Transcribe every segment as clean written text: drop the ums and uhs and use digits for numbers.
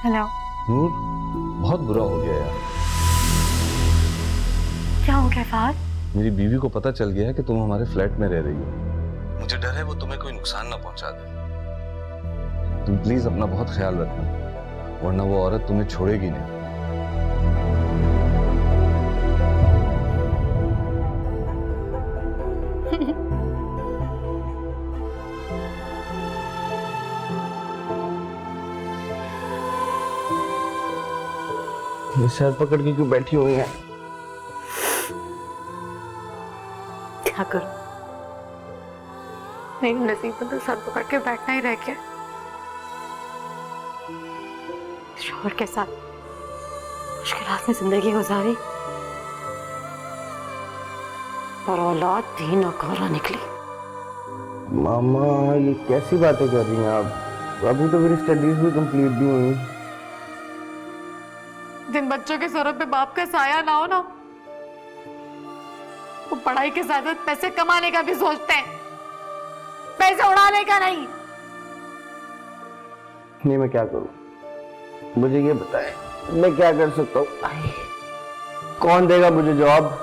Hello. नूर, बहुत बुरा हो गया यार। क्या हो गया फहद? मेरी बीवी को पता चल गया है कि तुम हमारे फ्लैट में रह रही हो। मुझे डर है वो तुम्हें कोई नुकसान ना पहुंचा दे। तुम प्लीज अपना बहुत ख्याल रखना, वरना वो औरत तुम्हें छोड़ेगी नहीं। ये सर पकड़ के क्यों बैठी हुई है? क्या करूं? मेरी नसीब में तो सर पकड़ के बैठना ही रह गया। शौहर के साथ मुश्किलात में जिंदगी गुजारी और औलाद भी नौकरा निकली। मामा, ये कैसी बातें कर रही हैं आप? अभी तो मेरी स्टडीज भी कंप्लीट नहीं हुई। जिन बच्चों के सरों पे बाप का साया ना हो ना, वो पढ़ाई के साथ साथ पैसे कमाने का भी सोचते हैं, पैसे उड़ाने का नहीं। नहीं, मैं क्या करूं? मुझे ये बताएं, मैं क्या कर सकता हूँ? कौन देगा मुझे जॉब?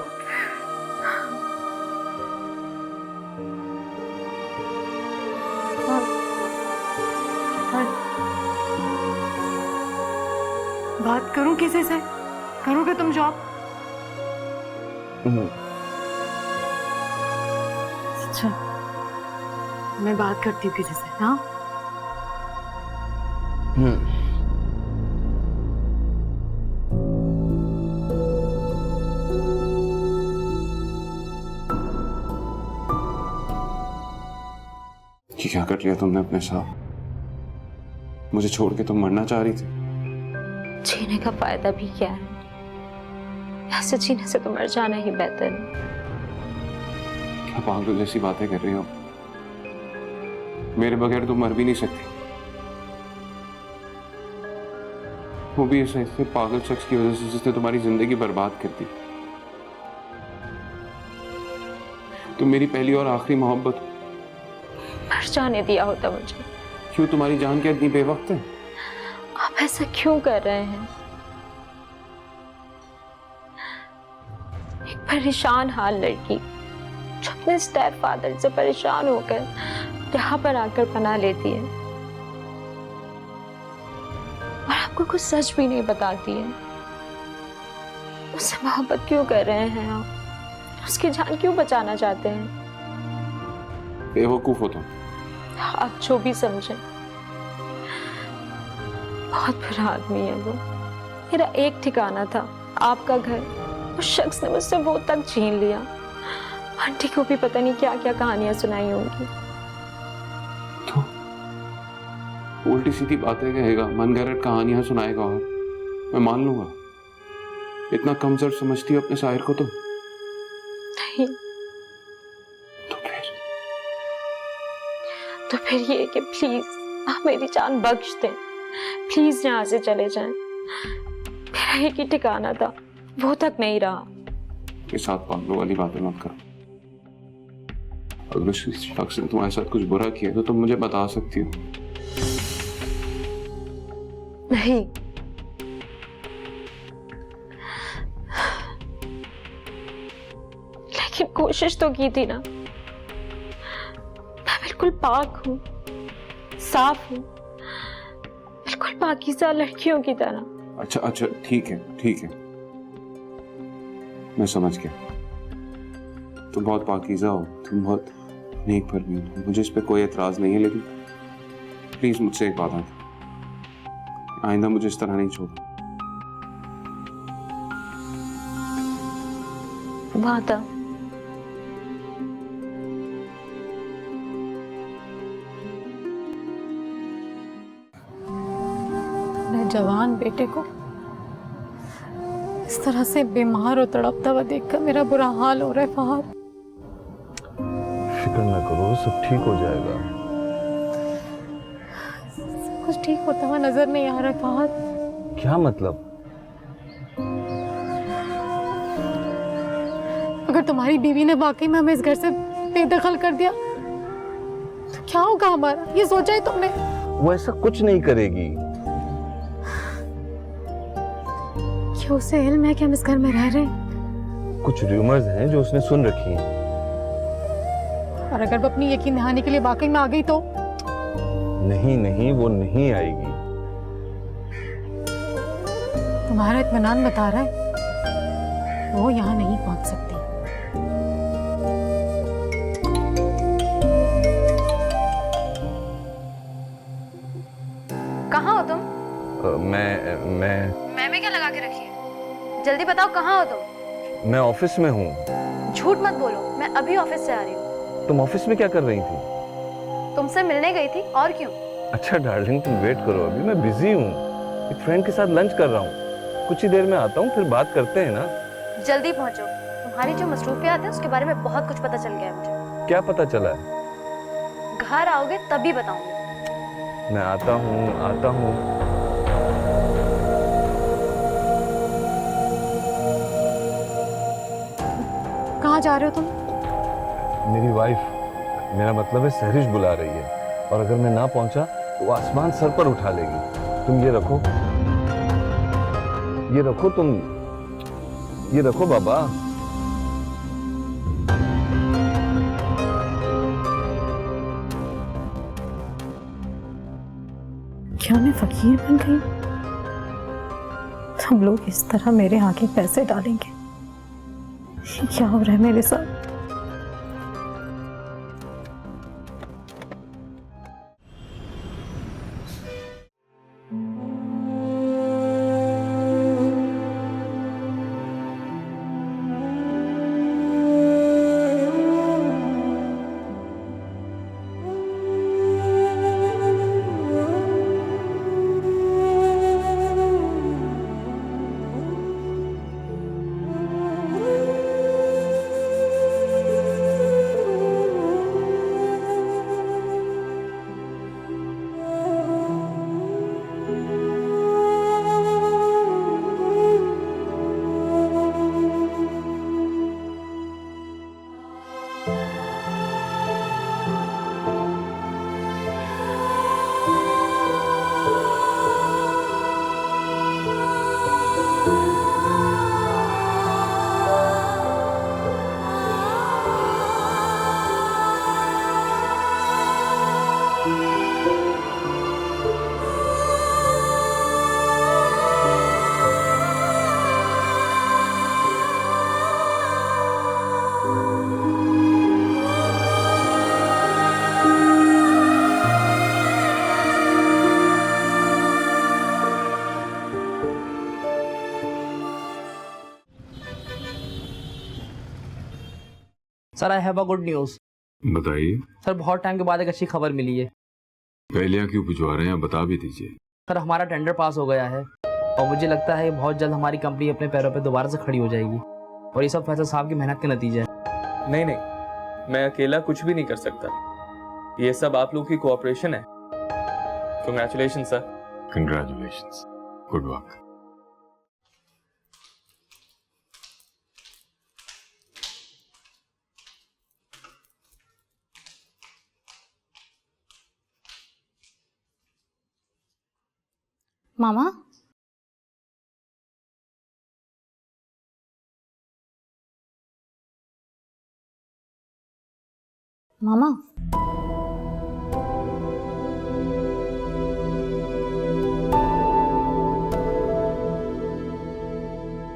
बात करूं किसी से? करोगे तुम जॉब? अच्छा, मैं बात करती हूँ किसी से। हाँ, कि क्या कर लिया तुमने अपने साथ? मुझे छोड़ के तुम मरना चाह रही थी? जीने का फायदा भी क्या है? ऐसे जीने से तो मर जाना ही बेहतर है। क्या पागल जैसी बातें कर रही हो? मेरे बगैर तुम मर भी नहीं सकती, वो भी ऐसे पागल शख्स की वजह से जिसने तुम्हारी जिंदगी बर्बाद कर दी। तुम मेरी पहली और आखिरी मोहब्बत हो। मर जाने दिया होता मुझे। क्यों, तुम्हारी जान क्या इतनी बेवक्त है? आप ऐसा क्यों कर रहे हैं? एक परेशान हाल लड़की जो अपने स्टेप फादर से परेशान होकर यहाँ पर आकर पनाह लेती है और आपको कुछ सच भी नहीं बताती है। उससे मोहब्बत क्यों कर रहे हैं आप? उसकी जान क्यों बचाना चाहते हैं? बेवकूफ हो तुम। आप जो भी समझें, बहुत बुरा आदमी है वो। मेरा एक ठिकाना था, आपका घर। उस शख्स ने मुझसे वो तक छीन लिया। आंटी को भी पता नहीं क्या क्या कहानियां सुनाई होंगी। तो उल्टी सीधी बातें कहेगा, मनगढ़ंत कहानियां सुनाएगा और मैं मान लूंगा? इतना कमजोर समझती हो अपने साहिर को तुम? नहीं। तो फिर ये कि प्लीज आप मेरी जान बख्श दें। प्लीज यहाँ से चले जाएं। मेरा एक ही ठिकाना था, वो तक नहीं रहा। ये साथ पागलों वाली बातें मत करो। अगर उस शख्स ने तुम्हारे साथ कुछ बुरा किया तो तुम मुझे बता सकती हो। नहीं, लेकिन कोशिश तो की थी ना। मैं बिल्कुल पाक हूँ, साफ हूँ, बिल्कुल पाकीज़ा लड़कियों की तरह। अच्छा अच्छा, ठीक है ठीक है, मैं समझ गया। तुम बहुत पाकीज़ा हो, तुम बहुत नेक परवीन हो, मुझे इस पे कोई एतराज नहीं है। लेकिन प्लीज मुझसे एक बात आती, आइंदा मुझे इस तरह नहीं छोड़ो। वादा। अपने जवान बेटे को इस तरह से बीमार और तड़पता हुआ देखकर मेरा बुरा हाल हो रहा है फहद। फिक्र ना करो, सब ठीक हो जाएगा। सब कुछ ठीक होता हुआ नजर नहीं आ रहा फहद। क्या मतलब? अगर तुम्हारी बीवी ने वाकई में हमें इस घर से बेदखल कर दिया तो क्या होगा हमारा? ये सोचा है तुमने? वो ऐसा कुछ नहीं करेगी। क्या उसे इल्म है कि हम इस घर में रह रहे हैं? कुछ रूमर्स हैं जो उसने सुन रखी हैं। और अगर वो अपनी यकीन दहाने के लिए वाकई में आ गई तो? नहीं नहीं, वो नहीं आएगी। तुम्हारा इत्मीनान बता रहा है वो यहाँ नहीं पहुंच सकती। कहाँ हो तुम? मैं क्या लगा के रखी है? जल्दी बताओ कहाँ हो तुम? मैं ऑफिस में हूँ। झूठ मत बोलो, मैं अभी ऑफिस से आ रही हूँ। तुम ऑफिस में क्या कर रही थी? तुमसे मिलने गई थी, और क्यों? अच्छा डार्लिंग, तुम वेट करो, अभी मैं बिजी हूँ, एक फ्रेंड के साथ लंच कर रहा हूँ। कुछ ही देर में आता हूँ, फिर बात करते हैं ना। जल्दी पहुंचो, तुम्हारी जो मसरूफियात है उसके बारे में बहुत कुछ पता चल गया है मुझे। क्या पता चला है? घर आओगे तभी बताऊंगी। मैं आता हूँ। कहाँ जा रहे हो तुम? मेरी वाइफ, मेरा मतलब है सहरिश बुला रही है, और अगर मैं ना पहुंचा तो वो आसमान सर पर उठा लेगी। तुम ये रखो, ये रखो बाबा। क्या मैं फकीर बन गई? सब लोग इस तरह मेरे आगे पैसे डालेंगे? क्या हो रहा है मेरे साथ? Sir I have a good news. बताइए। सर बहुत टाइम के बाद एक अच्छी खबर मिली है। पहले क्यों भिजवा रहे हैं, बता भी दीजिए। सर हमारा टेंडर पास हो गया है और मुझे लगता है बहुत जल्द हमारी कंपनी अपने पैरों पे दोबारा से खड़ी हो जाएगी, और ये सब फैसल साहब की मेहनत के नतीजा है। नहीं, मैं अकेला कुछ भी नहीं कर सकता, ये सब आप लोग की कोऑपरेशन है। Congratulation sir. Congratulations, good work. मामा, मामा,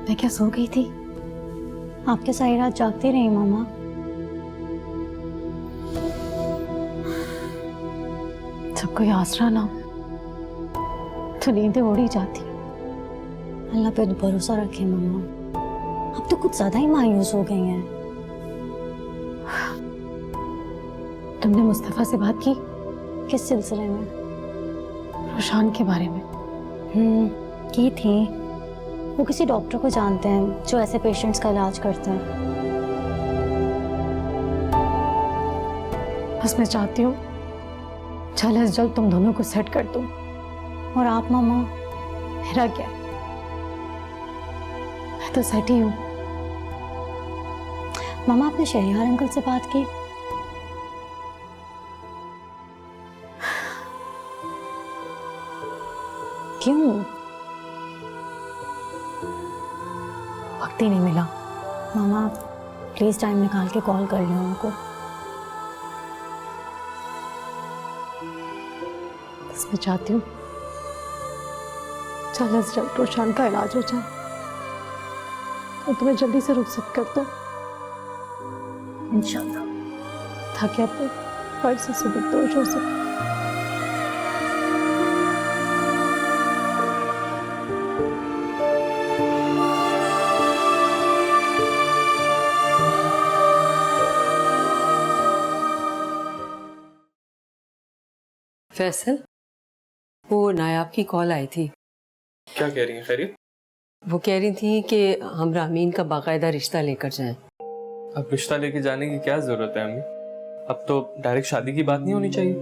मैं क्या सो गई थी? आपके सारी रात जागती रही मामा। जब कोई आसरा ना हो तो नींदें उड़ी जाती। अल्लाह पे भरोसा रखे मामा, अब तो कुछ ज्यादा ही मायूस हो गई हैं। तुमने मुस्तफा से बात की? किस सिलसिले में? रोशान के बारे में। की थी। वो किसी डॉक्टर को जानते हैं जो ऐसे पेशेंट्स का इलाज करते हैं। बस मैं चाहती हूँ जल्द से जल्द तुम दोनों को सेट कर दूं। और आप मामा? मेरा क्या, मैं तो सेट ही हूँ। मामा आपने शहरियार अंकल से बात की? क्यों? वक्त ही नहीं मिला। मामा प्लीज टाइम निकाल के कॉल कर लो उनको। बस मैं चाहती हूँ जल्द से जल्द रोशान का इलाज हो जाए तो तुम्हें जल्दी से रुखसत कर दो इंशाल्लाह, ताकि अपने फर्ज से सुबह हो सके। फैसल, वो नायाब की कॉल आई थी। क्या कह रही हैं खैरियत? वो कह रही थी कि हम रामीन का बाकायदा रिश्ता लेकर जाएं। अब रिश्ता लेके जाने की क्या जरूरत है अम्मी? अब तो डायरेक्ट शादी की बात नहीं होनी चाहिए।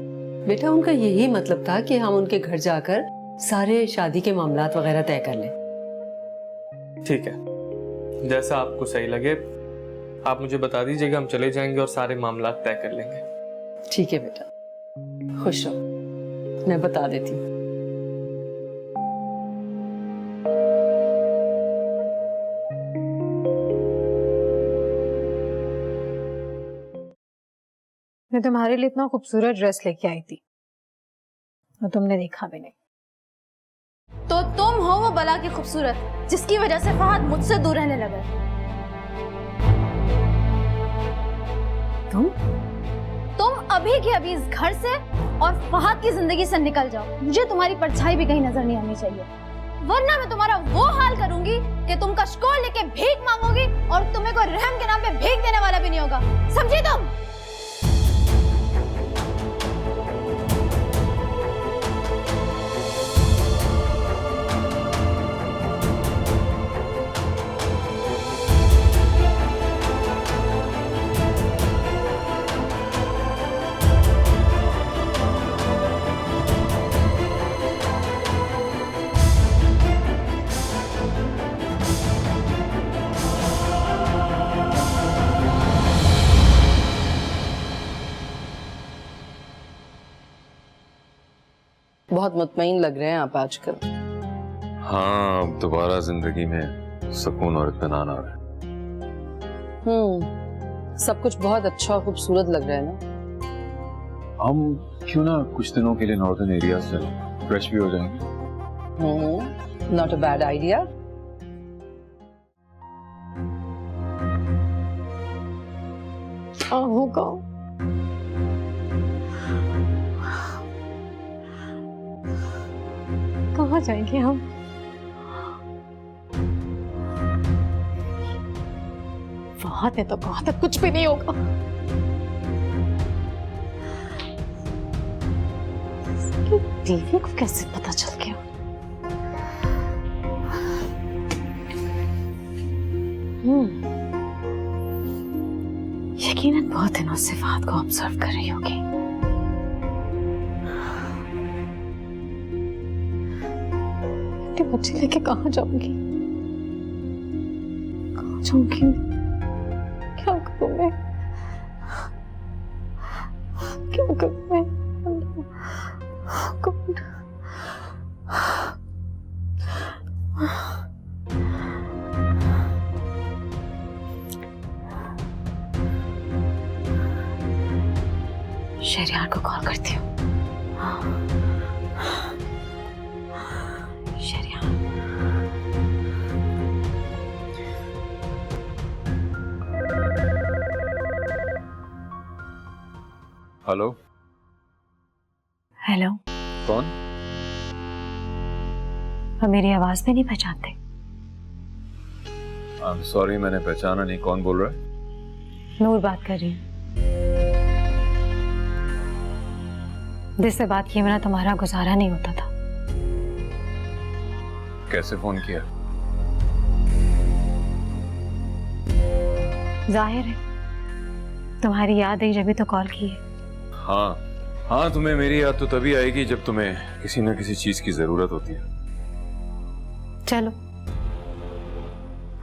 बेटा उनका यही मतलब था कि हम उनके घर जाकर सारे शादी के मामलात वगैरह तय कर लें। ठीक है, जैसा आपको सही लगे आप मुझे बता दीजिएगा, हम चले जाएंगे और सारे मामलात तय कर लेंगे। ठीक है बेटा, खुश रहो, मैं बता देती हूँ। मैं तुम्हारे लिए इतना खूबसूरत ड्रेस लेके आई थी और तुमने देखा भी नहीं। तो तुम हो वो बला की खूबसूरत जिसकी वजह से फहद मुझसे दूर रहने लगा। तुम अभी के अभी इस घर से और फहद की जिंदगी से निकल जाओ। मुझे तुम्हारी परछाई भी कहीं नजर नहीं आनी चाहिए, वरना मैं तुम्हारा वो हाल करूंगी कि तुम कशकोल लेके भीख मांगोगी और तुम्हें कोई रहम के नाम पे भीख देने वाला भी नहीं होगा, समझी तुम? बहुत मुतमईन लग रहे हैं आप आजकल। हाँ, अब दोबारा जिंदगी में सुकून और इत्मीनान आ रहा है। सब कुछ बहुत अच्छा और खूबसूरत लग रहा है ना। हम क्यों ना कुछ दिनों के लिए नॉर्दर्न एरिया से फ्रेश भी हो जाएंगे। Not a bad idea. होगा कहाँ जाएंगे हम? फहद है तो कहा था कुछ भी नहीं होगा। बीवी को कैसे पता चल गया? यकीनन बहुत दिनों से फहद को ऑब्जर्व कर रही होगी। बच्चे लेके कहाँ जाऊंगी? कहाँ जाऊंगी? क्या करूं मैं? क्या करूं मैं? कौन? शहरियार को कॉल करती हूँ। हेलो। हेलो। कौन? अब मेरी आवाज में नहीं पहचानते? I'm sorry, मैंने पहचाना नहीं। कौन बोल रहा है? नूर बात कर रही हूँ। जिससे बात किए बिना तुम्हारा गुजारा नहीं होता था। कैसे फोन किया? जाहिर है तुम्हारी याद आई, जब भी तो कॉल की है। हाँ हाँ, तुम्हें मेरी याद तो तभी आएगी जब तुम्हें किसी न किसी चीज की जरूरत होती है। चलो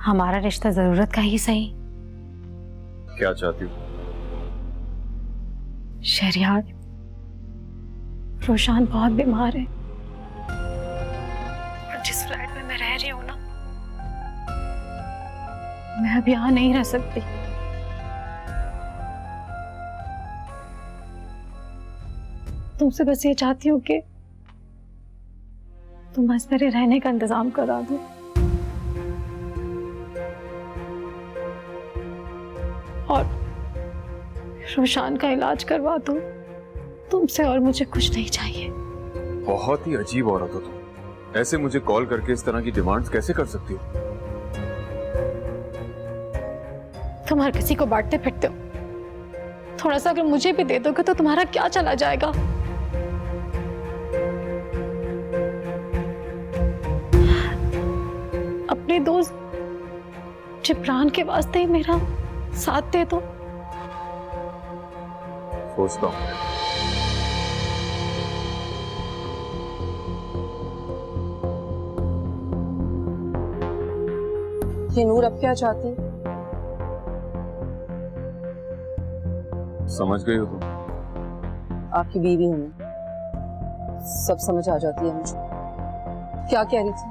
हमारा रिश्ता जरूरत का ही सही। क्या चाहती हो? शहरियार, रोशान बहुत बीमार है। जिस फ्लैट में मैं रह रही हूँ ना, मैं अब यहाँ नहीं रह सकती। तुमसे बस ये चाहती हूँ कि तुम बस मेरे रहने का इंतजाम करा दो। और रोशान का इलाज करवा दो। तुमसे और मुझे कुछ नहीं चाहिए। बहुत ही अजीब औरत हो तुम। ऐसे मुझे कॉल करके इस तरह की डिमांड्स कैसे कर सकती हो? तुम हर किसी को बांटते फिरते हो, थोड़ा सा अगर मुझे भी दे दोगे तो तुम्हारा क्या चला जाएगा? अपने दोस्त जिब्रान के वास्ते ही मेरा साथ दे दो। सोचता हूँ। ये नूर अब क्या चाहती? समझ गई हो तुम? आपकी बीवी हूं मैं, सब समझ आ जाती है मुझे। क्या कह रही थी?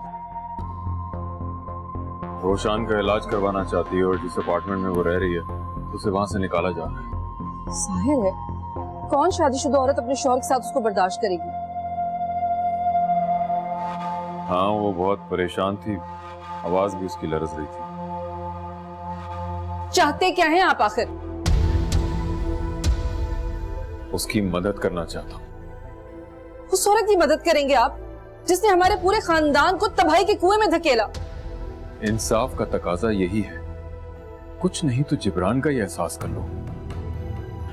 रोशान का इलाज करवाना चाहती है और जिस अपार्टमेंट में वो रह रही है उसे वहां से निकाला जा रहा है। जाहिर है, कौन शादीशुदा औरत अपने शौहर के साथ उसको बर्दाश्त करेगी? हाँ, वो बहुत परेशान थी, आवाज भी उसकी लरज रही थी। चाहते क्या हैं आप आखिर? उसकी मदद करना चाहता हूँ। उस औरत की मदद करेंगे आप जिसने हमारे पूरे खानदान को तबाही के कुएं में धकेला? इंसाफ का तकाजा यही है। कुछ नहीं तो जिब्रान का ही एहसास कर लो।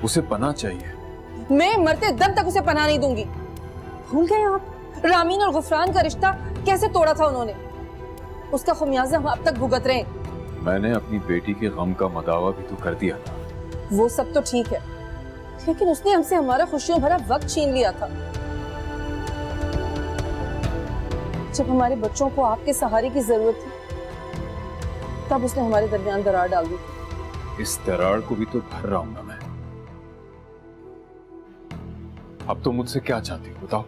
उसे पनाह चाहिए। मैं मरते दम तक उसे पनाह नहीं दूंगी। भूल गए आप रामीन और गुफरान का रिश्ता कैसे तोड़ा था उन्होंने? उसका खुमियाजा हम अब तक भुगत रहे हैं। मैंने अपनी बेटी के गम का मदावा भी तो कर दिया था। वो सब तो ठीक है, लेकिन उसने हमसे हमारा खुशियों भरा वक्त छीन लिया था। जब हमारे बच्चों को आपके सहारे की जरूरत थी तब उसने हमारे दरमियान दरार डाल दी। इस दरार को भी तो भर रहा हूं ना मैं। अब तो मुझसे क्या चाहती हो बताओ?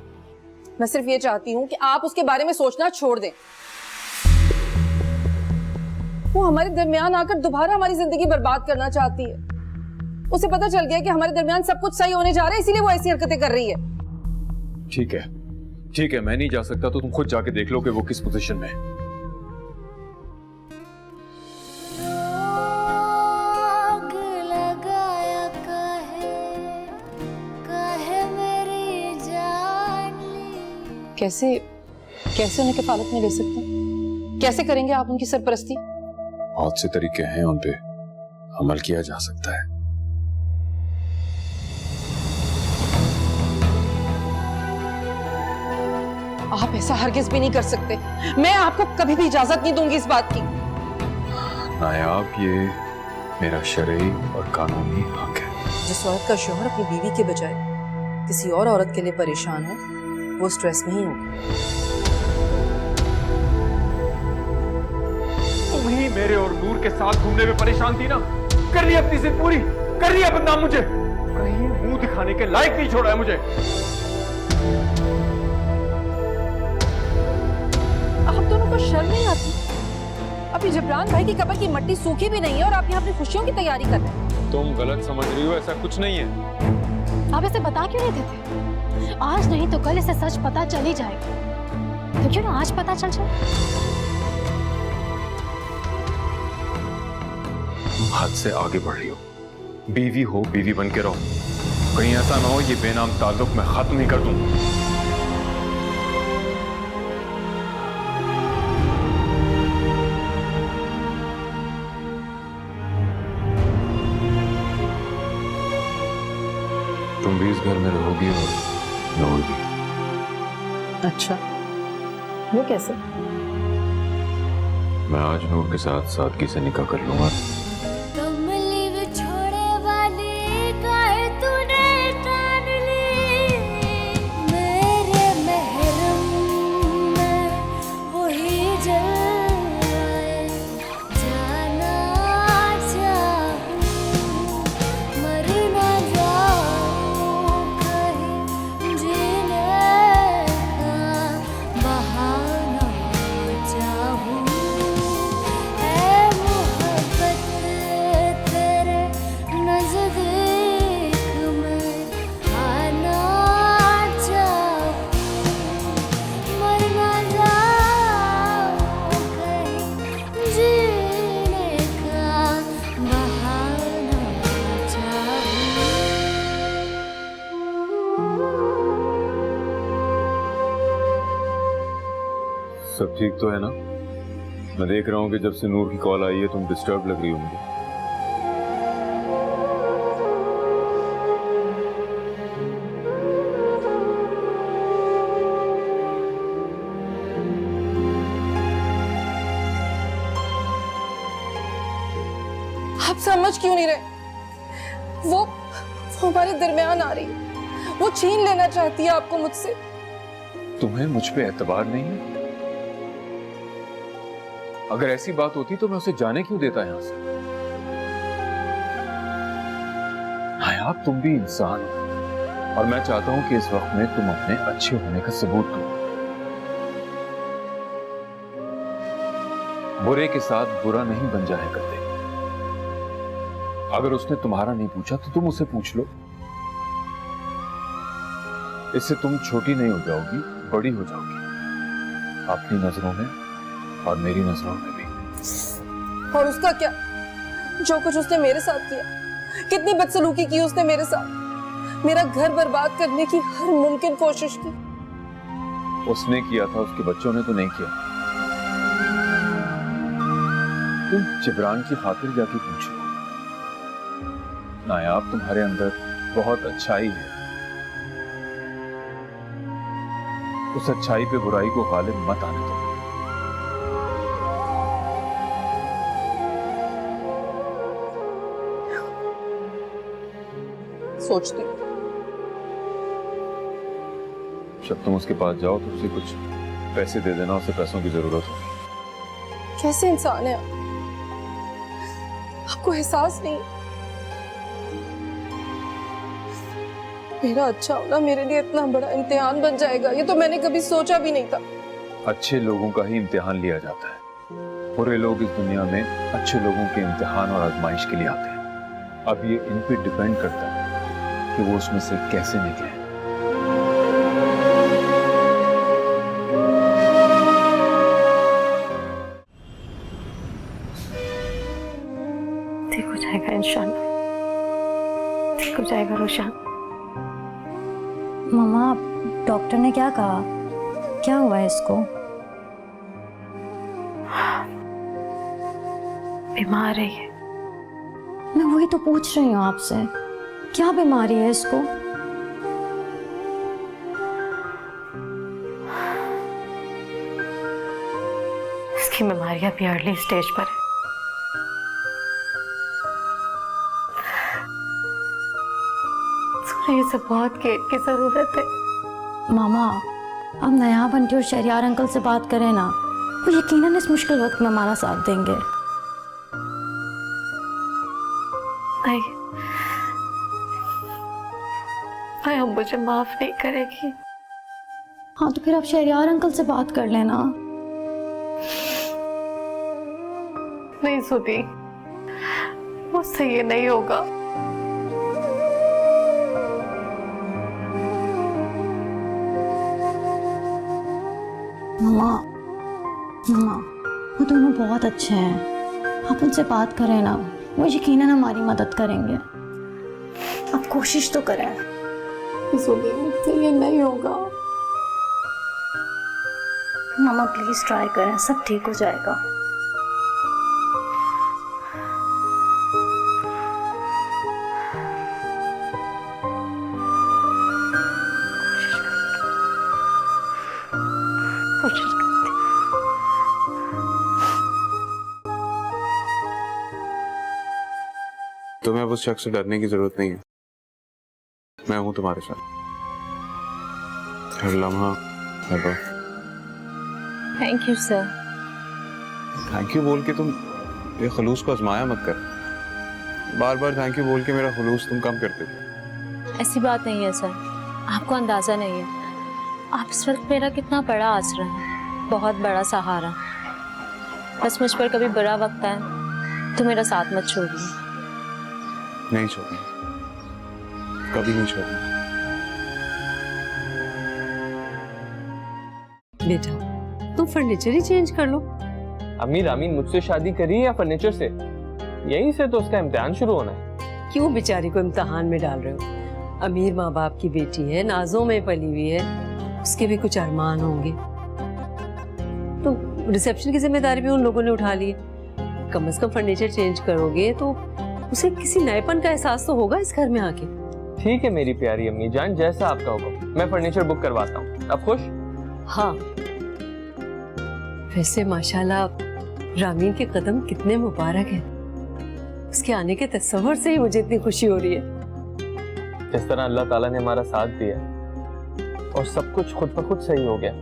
मैं सिर्फ ये चाहती हूँ कि आप उसके बारे में सोचना छोड़ दें। वो हमारे दरमियान आकर दोबारा हमारी जिंदगी बर्बाद करना चाहती है। उसे पता चल गया कि हमारे दरमियान सब कुछ सही होने जा रहा है, इसीलिए वो ऐसी हरकतें कर रही है। ठीक है, ठीक है, मैं नहीं जा सकता तो तुम खुद जाके देख लो कि वो किस पोजीशन में है। कैसे कैसे उन्हें कफालत में ले सकते हैं? कैसे करेंगे आप उनकी सरपरस्ती? बहुत से तरीके हैं, उन पे अमल किया जा सकता है। आप ऐसा हरगिज भी नहीं कर सकते। मैं आपको कभी भी इजाजत नहीं दूंगी इस बात की। नायाब, ये मेरा शरई और कानूनी हक है। जिस औरत का शौहर अपनी बीवी के बजाय किसी और औरत के लिए परेशान हो, वो स्ट्रेस में ही होगी। तुम ही मेरे और नूर के साथ घूमने में परेशान थी ना? कर रही अपनी जिद पूरी, कर रही बदनाम मुझे। कहीं मुंह दिखाने के लायक नहीं छोड़ा है मुझे। आप दोनों को शर्म नहीं आती? अभी जिब्रान भाई की कब्र की मट्टी सूखी भी नहीं है और आप यहाँ अपनी खुशियों की तैयारी कर रहे हैं। तुम गलत समझ रही हो, ऐसा कुछ नहीं है। आप इसे बता क्यों नहीं देते? आज नहीं तो कल इसे सच पता चल ही जाएगा। तो क्यों ना आज पता चल जाए? तुम हद से आगे बढ़ रही हो। बीवी हो, बीवी बन के रहो। कहीं ऐसा ना हो ये बेनाम ताल्लुक मैं खत्म ही कर दूं। तुम भी इस घर में रहोगी और नूर भी। अच्छा, वो कैसे? मैं आज नूर के साथ सादगी से निकाह कर लूंगा। सब ठीक तो है ना? मैं देख रहा हूँ कि जब से नूर की कॉल आई है तुम डिस्टर्ब लग रही हो मुझे। आप समझ क्यों नहीं रहे? वो हमारे दरमियान आ रही है, वो छीन लेना चाहती है आपको मुझसे। तुम्हें मुझ पे एतबार नहीं है? अगर ऐसी बात होती तो मैं उसे जाने क्यों देता यहां से? नायाब, तुम भी इंसान हो और मैं चाहता हूं कि इस वक्त में तुम अपने अच्छे होने का सबूत दो। बुरे के साथ बुरा नहीं बन जाया करते। अगर उसने तुम्हारा नहीं पूछा तो तुम उसे पूछ लो। इससे तुम छोटी नहीं हो जाओगी, बड़ी हो जाओगी, अपनी नजरों में और मेरी नजरों में भी। और उसका क्या? जो कुछ उसने मेरे साथ किया, कितनी बदसलूकी की उसने मेरे साथ, मेरा घर बर्बाद करने की हर मुमकिन कोशिश की। उसने किया था, उसके बच्चों ने तो नहीं किया। तुम जिब्रान की खातिर जाके पूछो। नायाब, तुम्हारे अंदर बहुत अच्छाई है। उस अच्छाई पे बुराई को गालिब मत आने दो। सोचती जब तुम उसके पास जाओ तो उसे कुछ पैसे दे देना, उसे पैसों की जरूरत होगी। कैसे इंसान है आप? आपको एहसास नहीं? मेरा अच्छा होना मेरे लिए इतना बड़ा इम्तिहान बन जाएगा, ये तो मैंने कभी सोचा भी नहीं था। अच्छे लोगों का ही इम्तिहान लिया जाता है। बुरे लोग इस दुनिया में अच्छे लोगों के इम्तिहान और आजमाइश के लिए आते हैं। अब ये इन पे डिपेंड करता है कि वो उसमें से कैसे निकले। ठीक हो जाएगा इंशाल्लाह, ठीक हो जाएगा रोशन। मम्मा, डॉक्टर ने क्या कहा? क्या हुआ है इसको? बीमार है ये। मैं वही तो पूछ रही हूँ आपसे, क्या बीमारी है इसको? इसकी बीमारी अभी अर्ली स्टेज पर है। ये सब बहुत केयर की जरूरत है। मामा, अब नयाब आंटी और शहरियार अंकल से बात करें ना, वो यकीनन इस मुश्किल वक्त में हमारा साथ देंगे। अब मुझे माफ नहीं करेगी। हाँ तो फिर आप शहरियार अंकल से बात कर लेना। नहीं सुनी, मुझसे ये नहीं होगा। मामा, मामा, वो दोनों बहुत अच्छे हैं, आप उनसे बात करें ना, वो यकीनन हमारी मदद करेंगे। आप कोशिश तो करें। मुझसे ये नहीं होगा। मामा प्लीज ट्राई करें, सब ठीक हो जाएगा। तुम्हें अब उस शख्स से डरने की जरूरत नहीं है। मैं हूं तुम्हारे साथ हर लम्हा, हर वक्त। Thank you sir. Thank you बोल के तुम ये खलूस को आजमाया मत कर। बार बार थैंक यू बोल के मेरा खलूस तुम कम करते थे। ऐसी बात नहीं है सर, आपको अंदाजा नहीं है। आप इस वक्त मेरा कितना बड़ा आसरा है, बहुत बड़ा सहारा। बस मुझ पर कभी बुरा वक्त आए तो मेरा साथ मत छोड़िए। नहीं छोड़ूंगा, कभी नहीं छोड़ूंगा। बेटा तुम फर्नीचर ही चेंज कर लो। अम्मी, रामीन मुझसे शादी करी या फर्नीचर से? यहीं से तो उसका इम्तिहान शुरू होना है। क्यों बेचारी को इम्तिहान में डाल रहे हो? अमीर माँ बाप की बेटी है, नाजों में पली हुई है, उसके भी कुछ अरमान होंगे। तो रिसेप्शन की जिम्मेदारी भी उन लोगों ने उठा ली है। कम से कम फर्नीचर चेंज करोगे तो उसे किसी नएपन का एहसास तो होगा इस घर में आके। ठीक है मेरी प्यारी अम्मी जान, जैसा आपका होगा। मैं फर्नीचर बुक करवाता हूँ। आप खुश? हाँ, वैसे माशाल्लाह रामीन के कदम कितने मुबारक हैं। उसके आने के तस्वर से ही मुझे इतनी खुशी हो रही है। जिस तरह अल्लाह ताला ने हमारा साथ दिया और सब कुछ खुद ब खुद सही हो गया,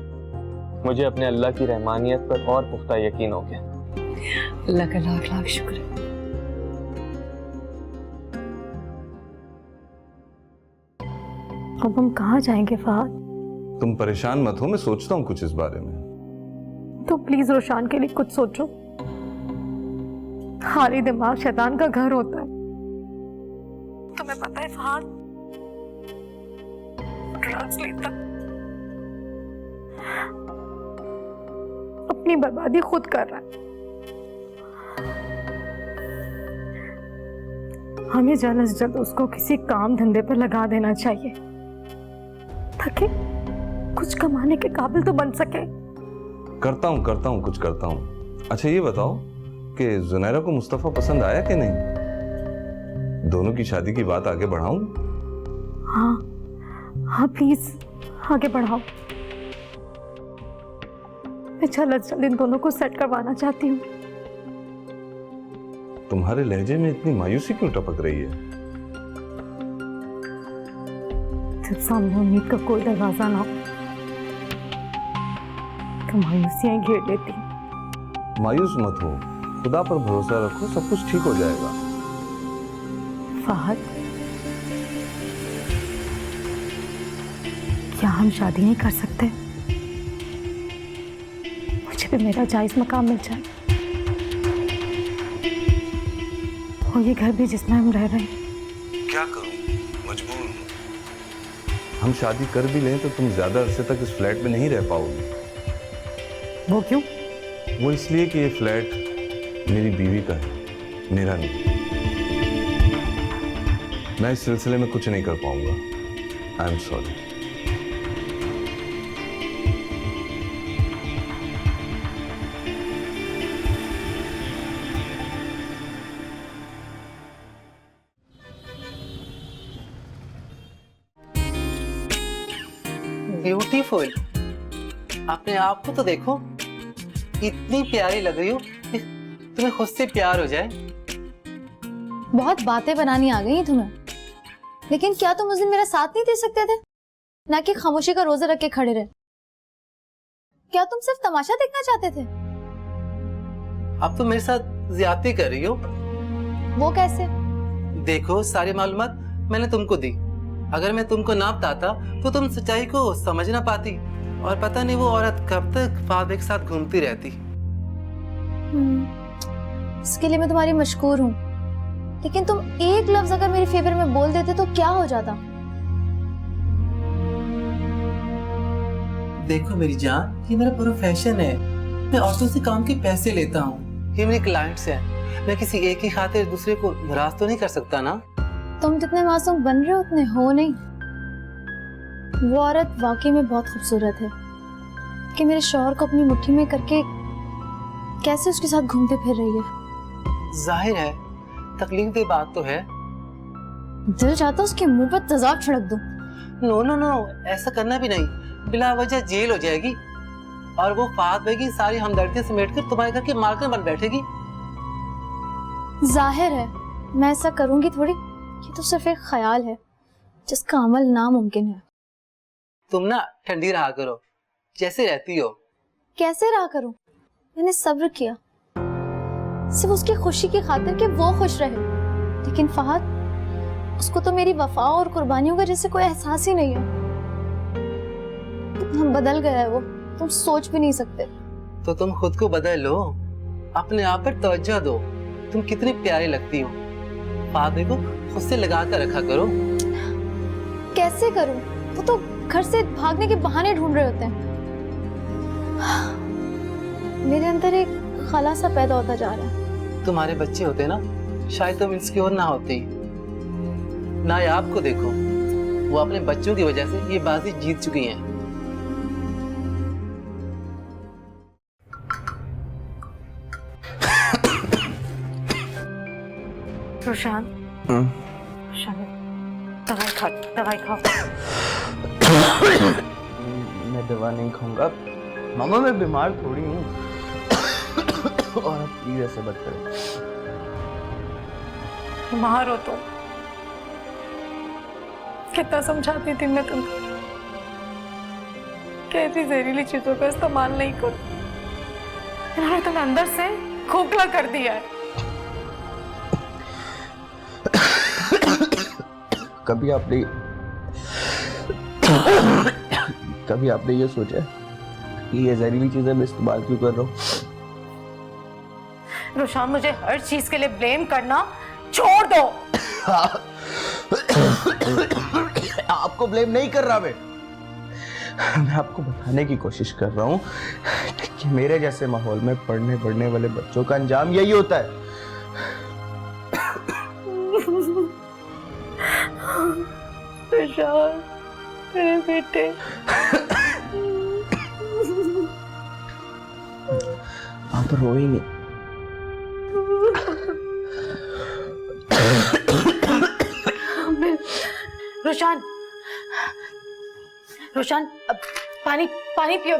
मुझे अपने अल्लाह की रहमानियत पर और पुख्ता यकीन हो गया। अल्लाह का लाख लाख शुक्र है। अब हम कहाँ जाएंगे फहद? तुम परेशान मत हो, मैं सोचता हूँ कुछ इस बारे में। तो प्लीज रोशान के लिए कुछ सोचो। खाली दिमाग शैतान का घर होता है। तुम्हें पता है फहद, ड्रग्स लेता, अपनी बर्बादी खुद कर रहा है। हमें जल्द से जल्द उसको किसी काम धंधे पर लगा देना चाहिए ताकि कुछ कमाने के काबिल तो बन सके। करता हूँ कुछ करता हूँ। अच्छा ये बताओ कि जुनैरा को मुस्तफा पसंद आया कि नहीं? दोनों की शादी की बात आगे बढ़ाऊं? हाँ प्लीज आगे बढ़ाओ। मैं जल्द से जल्द इन दोनों को सेट करवाना चाहती हूँ। तुम्हारे लहजे में इतनी मायूसी क्यों टपक रही है? जब सामने उम्मीद का कोई दरवाजा ना हो तो मायूसियां घेर लेती। मायूस मत हो, खुदा पर भरोसा रखो, सब कुछ ठीक हो जाएगा। फहद, क्या हम शादी नहीं कर सकते? मुझे भी मेरा जायज मकाम मिल जाए और ये घर भी जिसमें हम रह रहे हैं। क्या करूं, मजबूर हूं। हम शादी कर भी लें तो तुम ज्यादा अरसे तक इस फ्लैट में नहीं रह पाओगे। वो क्यों? वो इसलिए कि ये फ्लैट मेरी बीवी का है, मेरा नहीं। मैं इस सिलसिले में कुछ नहीं कर पाऊंगा। I am sorry. ब्यूटीफुल, अपने आप को तो देखो, इतनी प्यारी लग रही हो कि तुम्हें खुद से प्यार हो जाए। बहुत बातें बनानी आ गई तुम्हें, लेकिन क्या तुम उस दिन मेरा साथ नहीं दे सकते थे? ना कि खामोशी का रोजा रख के खड़े रहे। क्या तुम सिर्फ तमाशा देखना चाहते थे? अब तुम मेरे साथ ज्यादती कर रही हो। वो कैसे? देखो, सारी मालूमात मैंने तुमको दी। अगर मैं तुमको ना बताता तो तुम सच्चाई को समझ ना पाती और पता नहीं वो औरत कब तक फादर के साथ घूमती रहती। इसके लिए मैं तुम्हारी मशकूर हूँ, लेकिन तुम एक लफ्ज अगर मेरे फेवर में बोल देते तो क्या हो जाता? देखो मेरी जान, ये मेरा प्रोफेशन है। मैं औरतों से काम के पैसे लेता हूँ। ये मेरे क्लाइंट्स हैं। मैं किसी एक की खातिर दूसरे को नाराज तो नहीं कर सकता ना। तुम जितने मासूम बन रहे हो उतने हो नहीं। वो औरत वाकई में बहुत खूबसूरत है कि मेरे शौहर को अपनी मुट्ठी में करके कैसे उसके साथ घूमते फिर रही है। जाहिर है तकलीफ दे बात तो है। दिल चाहता उसके मुंह पर तेजाब छिड़क दूं। नो नो नो, ऐसा करना भी नहीं। बिला वजह जेल हो जाएगी और वो फात भाई की सारी हमदर्दी समेट कर तुम्हारे घर की मालकिन बन बैठेगी। जाहिर है मैं ऐसा करूंगी थोड़ी। ये तो सिर्फ एक ख्याल है जिसका अमल नामुमकिन है। तुम ना ठंडी रहा करो, जैसे रहती हो। कैसे रहा करूं? मैंने सब्र किया सिर्फ उसकी खुशी की खातिर कि वो खुश रहे, लेकिन फहद, उसको तो मेरी वफा और कुर्बानियों का जैसे कोई एहसास ही नहीं है। कितना बदल गया है वो, तुम सोच भी नहीं सकते। तो तुम खुद को बदल लो, अपने आप पर तवज्जो दो। तुम कितनी प्यारी लगती हो। फादे को खुद से लगा कर रखा करो। कैसे करूं? वो तो घर से भागने के बहाने ढूंढ रहे होते हैं। मेरे अंदर एक खला सा पैदा होता जा रहा है। तुम्हारे बच्चे होते ना, शायद तुम इनसिक्योर ना होती। नायाब को देखो, वो अपने बच्चों की वजह से ये बाजी जीत चुकी हैं। रोशान, दवाई खा, दवाई खाओ। मैं दवा नहीं खाऊंगा मामा, मैं बीमार थोड़ी हूँ। और अब प्लीज ऐसे मत करो। बीमार हो तुम, कितना समझाती थी मैं तुमको, कैसी जहरीली चीजों का इस्तेमाल नहीं करो। इन्होंने तुम्हें अंदर से खोखला कर दिया है। कभी आपने ये सोचा कि ये जहरीली चीजें मैं इस्तेमाल क्यों कर रहा हूँ? रोशान, मुझे हर चीज के लिए ब्लेम करना छोड़ दो। आपको ब्लेम नहीं कर रहा मैं आपको बताने की कोशिश कर रहा हूँ कि मेरे जैसे माहौल में पढ़ने बढ़ने वाले बच्चों का अंजाम यही होता है। रोशान, मेरे बेटे। आप रोएंगे। रोशान, रोशान, पानी पियो।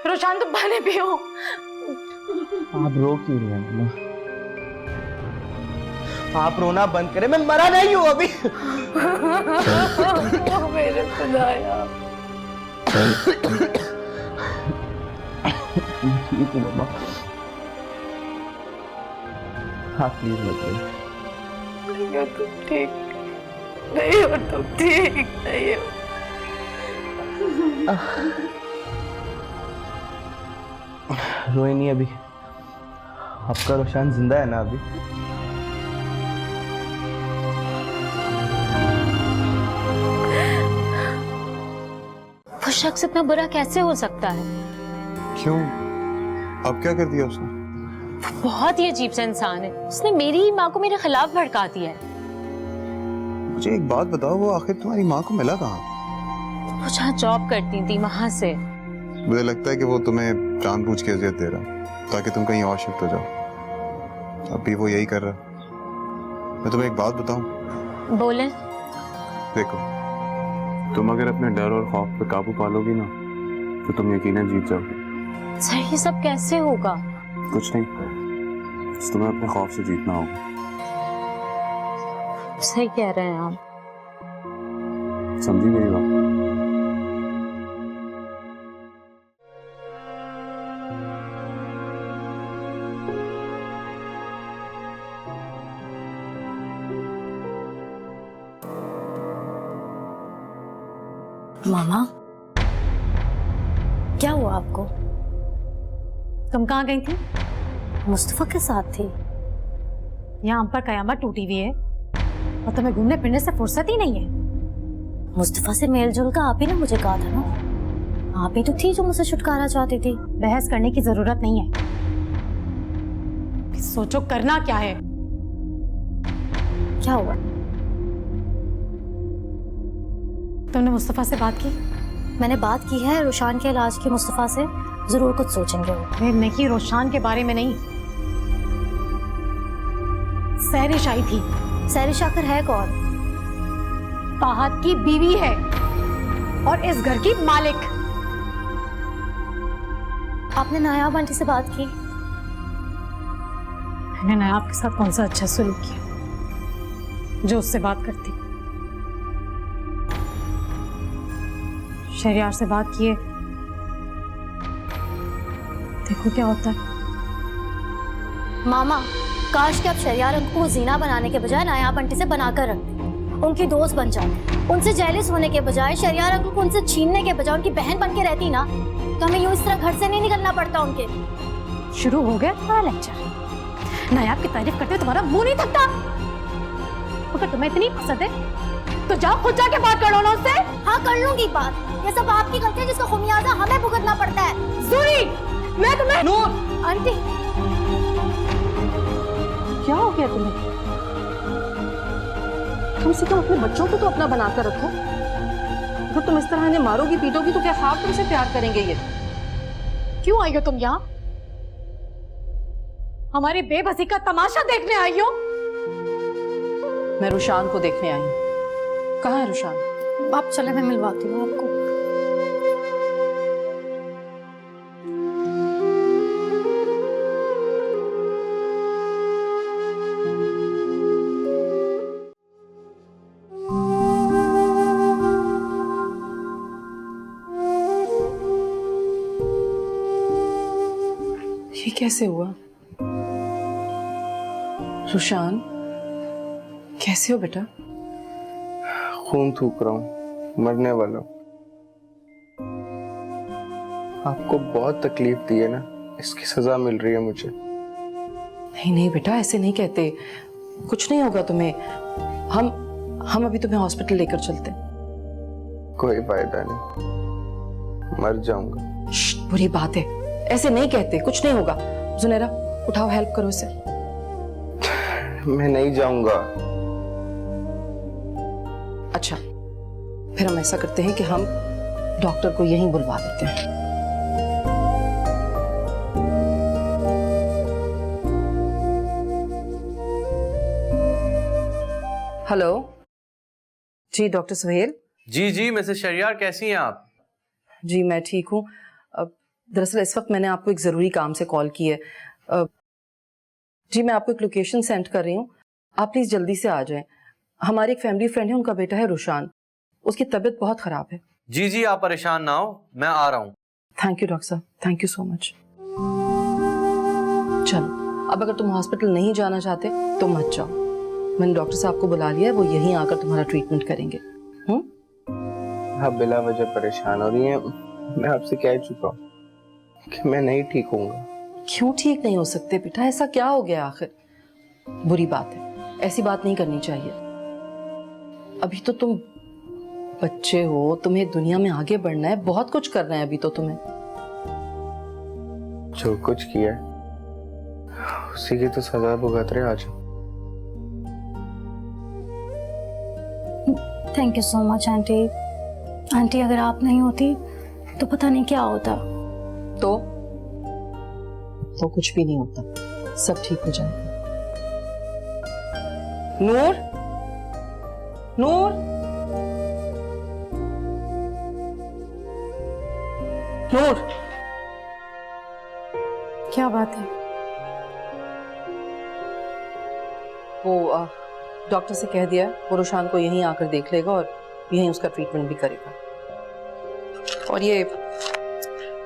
रोशान, तुम पानी पियो। आप रो क्यों रहे हैं मम्मा? आप रोना बंद करें, मैं मरा नहीं हूं अभी। मेरे खुदाया। ठीक है मम्मा, आप प्लीज मत रोइए। नहीं हो तुम ठीक, नहीं हो तुम ठीक, नहीं हो। रोए नहीं अभी, आपका रोशान जिंदा है ना अभी? वो शख्स इतना बुरा कैसे हो सकता है? क्यों? अब क्या कर दिया उसने? बहुत ही अजीब सा इंसान है। उसने मेरी ही माँ को मेरे खिलाफ भड़का दिया है। मुझे एक बात बताओ, वो आखिर तुम्हारी माँ को मिला कहाँ? वो जहाँ जॉब करती थी वहां से। मुझे लगता है कि वो तुम्हें जानबूझ के अजियत दे रहा ताकि तुम कहीं और शिफ्ट हो जाओ। अब भी वो यही कर रहा। मैं तुम्हें एक बात बताऊं? बोले। देखो, तुम अगर अपने डर और खौफ पे काबू पालोगी ना तो तुम यकीनन जीत जाओगी। सर, ये सब कैसे होगा? कुछ नहीं, बस तुम्हें अपने खौफ से जीतना होगा। सही कह रहे हैं आप। समझी मेरी बात? मामा, क्या हुआ आपको? तुम कहाँ गई थी? मुस्तफा के साथ थी। यहाँ पर कयामत टूटी हुई है और तुम्हें घूमने फिरने से फुर्सत ही नहीं है। मुस्तफा से मेल जोल का आप ही ने मुझे कहा था ना, आप ही तो थी जो मुझसे छुटकारा चाहती थी। बहस करने की जरूरत नहीं है, सोचो करना क्या है। क्या हुआ? तुमने मुस्तफा से बात की? मैंने बात की है रोशान के इलाज की। मुस्तफा से जरूर कुछ सोचेंगे वो। नहीं, रोशान के बारे में नहीं, सहरिश आई थी। सहरिश आखिर है कौन? फहद की बीवी है और इस घर की मालिक। आपने नायाब आंटी से बात की? मैंने नायाब के साथ कौन सा अच्छा सलूक किया जो उससे बात करती। शहरियार से बात किए, देखो क्या होता है। मामा, काश कि आप शहरियार अंकल को जीना बनाने के बजाय नायाब आंटी से बनाकर रखते, उनकी दोस्त बन जाते। उनसे जेलिस होने के बजाय, शहरियार अंकल को उनसे छीनने के बजाय उनकी बहन बन के रहती ना, तो हमें यूं इस तरह घर से नहीं निकलना पड़ता उनके। शुरू हो गया तुम्हारा लेक्चर। नायाब की तारीफ करते तुम्हारा मुंह नहीं थकता। अगर तुम्हें इतनी पसंद है तो जाओ खुद जाके बात करो ना उससे। हाँ, कर लूंगी बात। ये सब आपकी गलती है जिसका खुमियाजा हमें भुगतना पड़ता है। जूही, मैं तुम्हें। नूर आंटी, क्या हो गया तुम्हें? कम से कम अपने बच्चों को तो अपना बनाकर रखो। अगर तुम इस तरह इन्हें मारोगी पीटोगी तो क्या ख्वाब तुमसे प्यार करेंगे ये? क्यों आई हो तुम यहाँ? हमारी बेबसी का तमाशा देखने आई हो? मैं रुशान को देखने आई हूँ। कहाँ है रुशान? आप चले, मैं मिलवाती हूँ आपको। ये कैसे हुआ? रुशान, कैसे हो बेटा? खून थूक रहा हूँ, मरने वाला हूँ। आपको बहुत तकलीफ दी है ना, इसकी सजा मिल रही है मुझे। नहीं नहीं बेटा, ऐसे नहीं कहते। कुछ नहीं होगा तुम्हें। हम अभी तुम्हें हॉस्पिटल लेकर चलते हैं। कोई फायदा नहीं, मर जाऊंगा। बुरी बात है, ऐसे नहीं कहते। कुछ नहीं होगा। जुनैरा, उठाओ, हेल्प करो इसे। मैं नहीं जाऊंगा। अच्छा, फिर हम ऐसा करते हैं कि हम डॉक्टर को यहीं बुलवा देते हैं। हेलो जी, डॉक्टर सुहेल। जी मिसेस शरियार, कैसी हैं आप? जी मैं ठीक हूँ। दरअसल इस वक्त मैंने आपको एक ज़रूरी काम से कॉल की है। जी मैं आपको एक लोकेशन सेंड कर रही हूँ, आप प्लीज़ जल्दी से आ जाएं। हमारी एक फैमिली फ्रेंड है, उनका बेटा है रुशान, उसकी तबीयत बहुत ख़राब है। जी आप परेशान ना हो, मैं आ रहा हूँ। थैंक यू डॉक्टर साहब, थैंक यू सो मच। चलो, अब अगर तुम हॉस्पिटल नहीं जाना चाहते तो मत जाओ। मैंने डॉक्टर साहब को बुला लिया है, वो यहीं आकर तुम्हारा ट्रीटमेंट करेंगे। आप बिला वजह परेशान हो रही हैं। मैं आपसे कह चुका हूँ कि मैं नहीं ठीक होऊंगा। क्यों ठीक नहीं हो सकते बेटा? ऐसा क्या हो गया आखिर? बुरी बात है, ऐसी बात नहीं करनी चाहिए। अभी तो तुम बच्चे हो, तुम्हें दुनिया में आगे बढ़ना है, बहुत कुछ करना है अभी तो तुम्हें। जो कुछ किया उसी की तो सजा भुगत रहे आज। Thank you so much aunty. Aunty अगर आप नहीं होती तो पता नहीं क्या होता। तो कुछ भी नहीं होता, सब ठीक हो जाएगा। नूर, नूर, नूर। क्या बात है? वो डॉक्टर से कह दिया, वो रुशान को यहीं आकर देख लेगा और यहीं उसका ट्रीटमेंट भी करेगा। और ये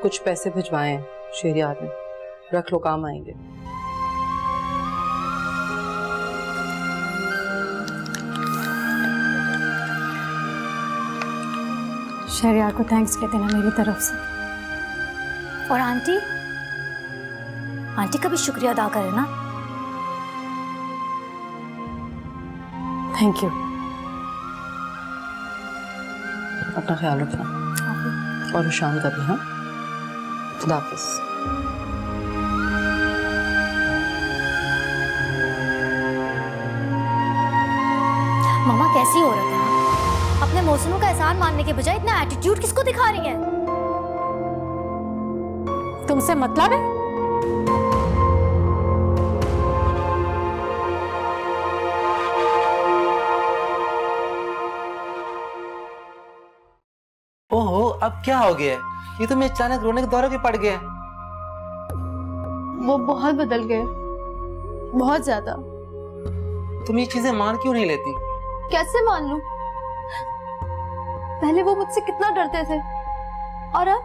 कुछ पैसे भिजवाए हैं शहरियार में, रख लो, काम आएंगे। शहरियार को थैंक्स कहते ना मेरी तरफ से। और आंटी, आंटी का भी शुक्रिया अदा करें ना। Thank you. अपना ख्याल रखना और रुशान का भी। हाँ, खुदा हाफिज़। मामा कैसी औरत है? अपने मौसमों का एहसान मानने के बजाय इतना एटीट्यूड किसको दिखा रही है? तुमसे मतलब है? ओहो, अब क्या हो गया? ये तो मैं अचानक रोने के दौरे पे पड़ गया। वो बहुत बदल गए, बहुत ज्यादा। तुम ये चीजें मान क्यों नहीं लेती? कैसे मान लूं? पहले वो मुझसे कितना डरते थे और अब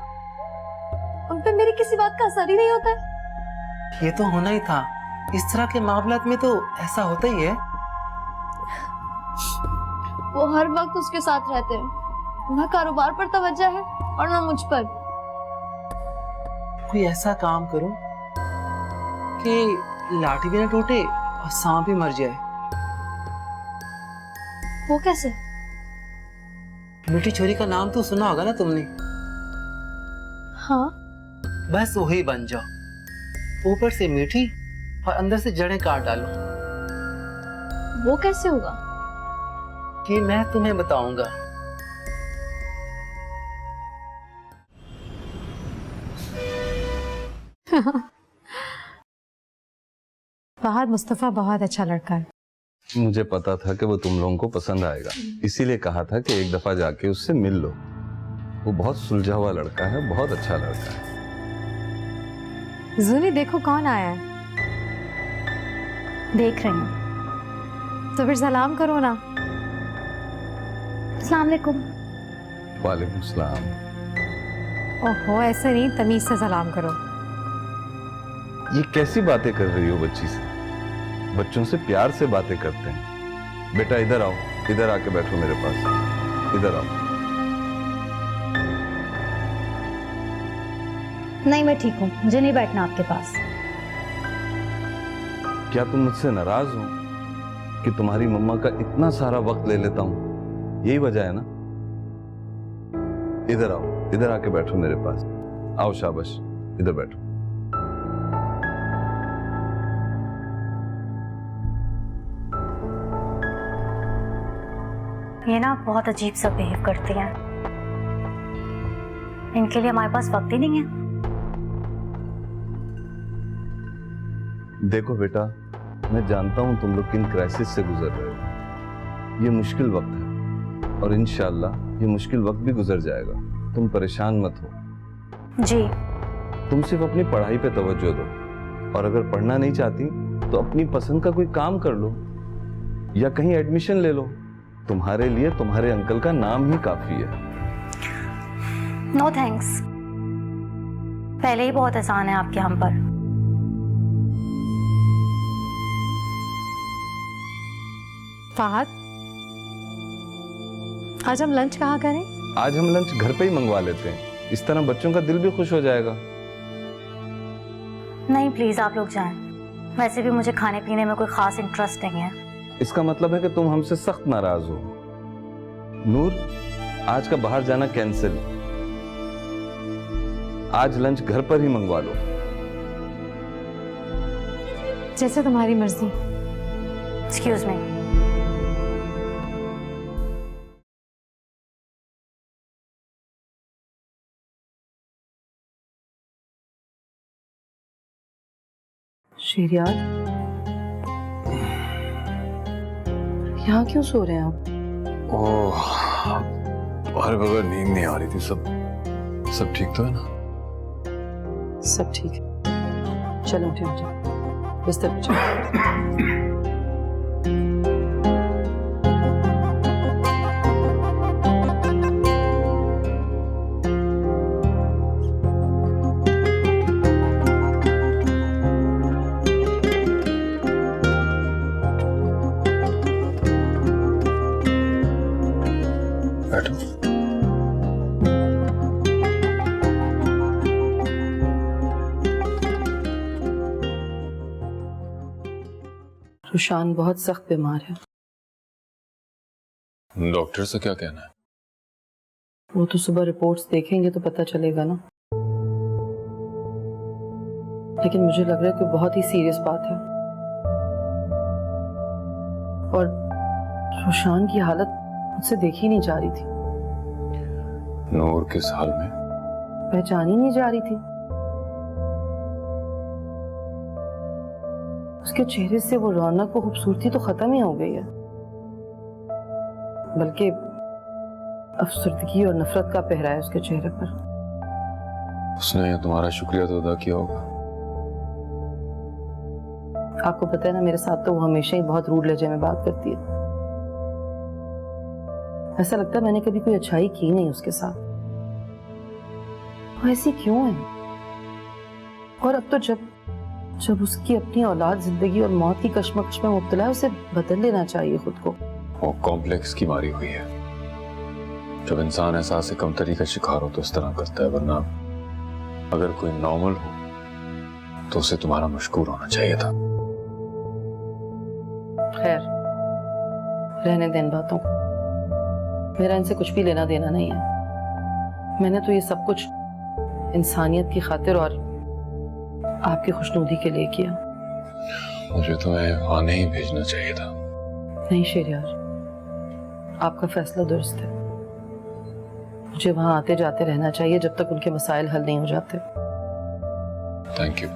उन पे मेरी किसी बात का असर ही नहीं होता है। ये तो होना ही था, इस तरह के मामलात में तो ऐसा होता ही है। वो हर वक्त उसके साथ रहते हैं, ना कारोबार पर तवज्जो है और ना मुझ पर। कोई ऐसा काम करो कि लाठी भी ना टूटे और सांप भी मर जाए। वो कैसे? मीठी छोरी का नाम तो सुना होगा ना तुमने? हाँ। बस वही बन जाओ, ऊपर से मीठी और अंदर से जड़ें काट डालो। वो कैसे होगा? कि मैं तुम्हें बताऊंगा। फहद मुस्तफ़ा बहुत अच्छा लड़का है, मुझे पता था कि वो तुम लोगों को पसंद आएगा, इसीलिए कहा था कि एक दफा जाके उससे मिल लो। वो बहुत सुलझा हुआ लड़का है, बहुत अच्छा लड़का है। जूली देखो कौन आया है। देख रही हूँ। तो फिर सलाम करो ना। अस्सलाम वालेकुम। वालेकुम सलाम। ओहो ऐसे नहीं, तमीज से सलाम करो। ये कैसी बातें कर रही हो बच्ची से? बच्चों से प्यार से बातें करते हैं। बेटा इधर आओ, इधर आके बैठो मेरे पास, इधर आओ। नहीं मैं ठीक हूँ, मुझे नहीं बैठना आपके पास। क्या तुम मुझसे नाराज हो कि तुम्हारी मम्मा का इतना सारा वक्त ले लेता हूं? यही वजह है ना? इधर आओ, इधर आके बैठो मेरे पास। आओ शाबाश, इधर बैठो। ये ना बहुत अजीब सा बिहेव करती हैं। इनके लिए हमारे पास वक्त ही नहीं है। देखो बेटा, मैं जानता हूं तुम लोग किन क्राइसिस से गुजर रहे हो। ये मुश्किल वक्त है और इंशाल्लाह ये मुश्किल वक्त भी गुजर जाएगा। तुम परेशान मत हो। जी। तुम सिर्फ अपनी पढ़ाई पे तवज्जो दो, और अगर पढ़ना नहीं चाहती तो अपनी पसंद का कोई काम कर लो या कहीं एडमिशन ले लो। तुम्हारे लिए तुम्हारे अंकल का नाम ही काफी है। नो थैंक्स, पहले ही बहुत एहसान है आपके हम पर। फहद, आज हम लंच कहाँ करें? आज हम लंच घर पे ही मंगवा लेते हैं, इस तरह बच्चों का दिल भी खुश हो जाएगा। नहीं प्लीज आप लोग जाएं। वैसे भी मुझे खाने पीने में कोई खास इंटरेस्ट नहीं है। इसका मतलब है कि तुम हमसे सख्त नाराज हो। नूर, आज का बाहर जाना कैंसिल। आज लंच घर पर ही मंगवा लो। जैसे तुम्हारी मर्जी। Excuse me. शेरियार, यहाँ क्यों सो रहे हैं आप? ओह, तुम्हारे बगैर नींद नहीं आ रही थी। सब ठीक तो है ना? सब ठीक है। चलो उठे उठे, बिस्तर पे चलो। रुशान बहुत सख्त बीमार है। डॉक्टर से क्या कहना है? वो तो सुबह रिपोर्ट्स देखेंगे तो पता चलेगा ना। लेकिन मुझे लग रहा है कि बहुत ही सीरियस बात है और रुशान की हालत मुझसे देखी नहीं जा रही थी। नूर किस हाल में? पहचानी नहीं जा रही थी। उसके चेहरे से वो रौनक, वो खूबसूरती तो खत्म ही हो गई है, बल्कि अफसरदगी और नफरत का पहरा है उसके चेहरे पर। उसने तुम्हारा शुक्रिया तो अदा किया होगा। आपको पता है ना, मेरे साथ तो वो हमेशा ही बहुत रूड लहजे में बात करती है। ऐसा लगता है मैंने कभी कोई अच्छाई की नहीं उसके साथ। वो ऐसी क्यों है? और अब तो जब उसकी अपनी औलाद जिंदगी और मौत की कश्मकश में मुब्तला है, उसे बदल लेना चाहिए खुद को। वो कॉम्प्लेक्स की मारी हुई है। जब इंसान एहसास से कमतरी का शिकार हो तो इस तरह करता है, वरना अगर कोई नॉर्मल हो तो उसे तुम्हारा मशकूर होना चाहिए था। खैर, रहने दें बातों को। मेरा इनसे कुछ भी लेना देना नहीं है। मैंने तो ये सब कुछ इंसानियत की खातिर और आपकी खुशनुदी के लिए किया। मुझे तुम्हें वहां नहीं भेजना चाहिए था। नहीं शेरियार, आपका फैसला दुरुस्त है। मुझे वहां आते जाते रहना चाहिए जब तक उनके मसाइल हल नहीं हो जाते। Thank you.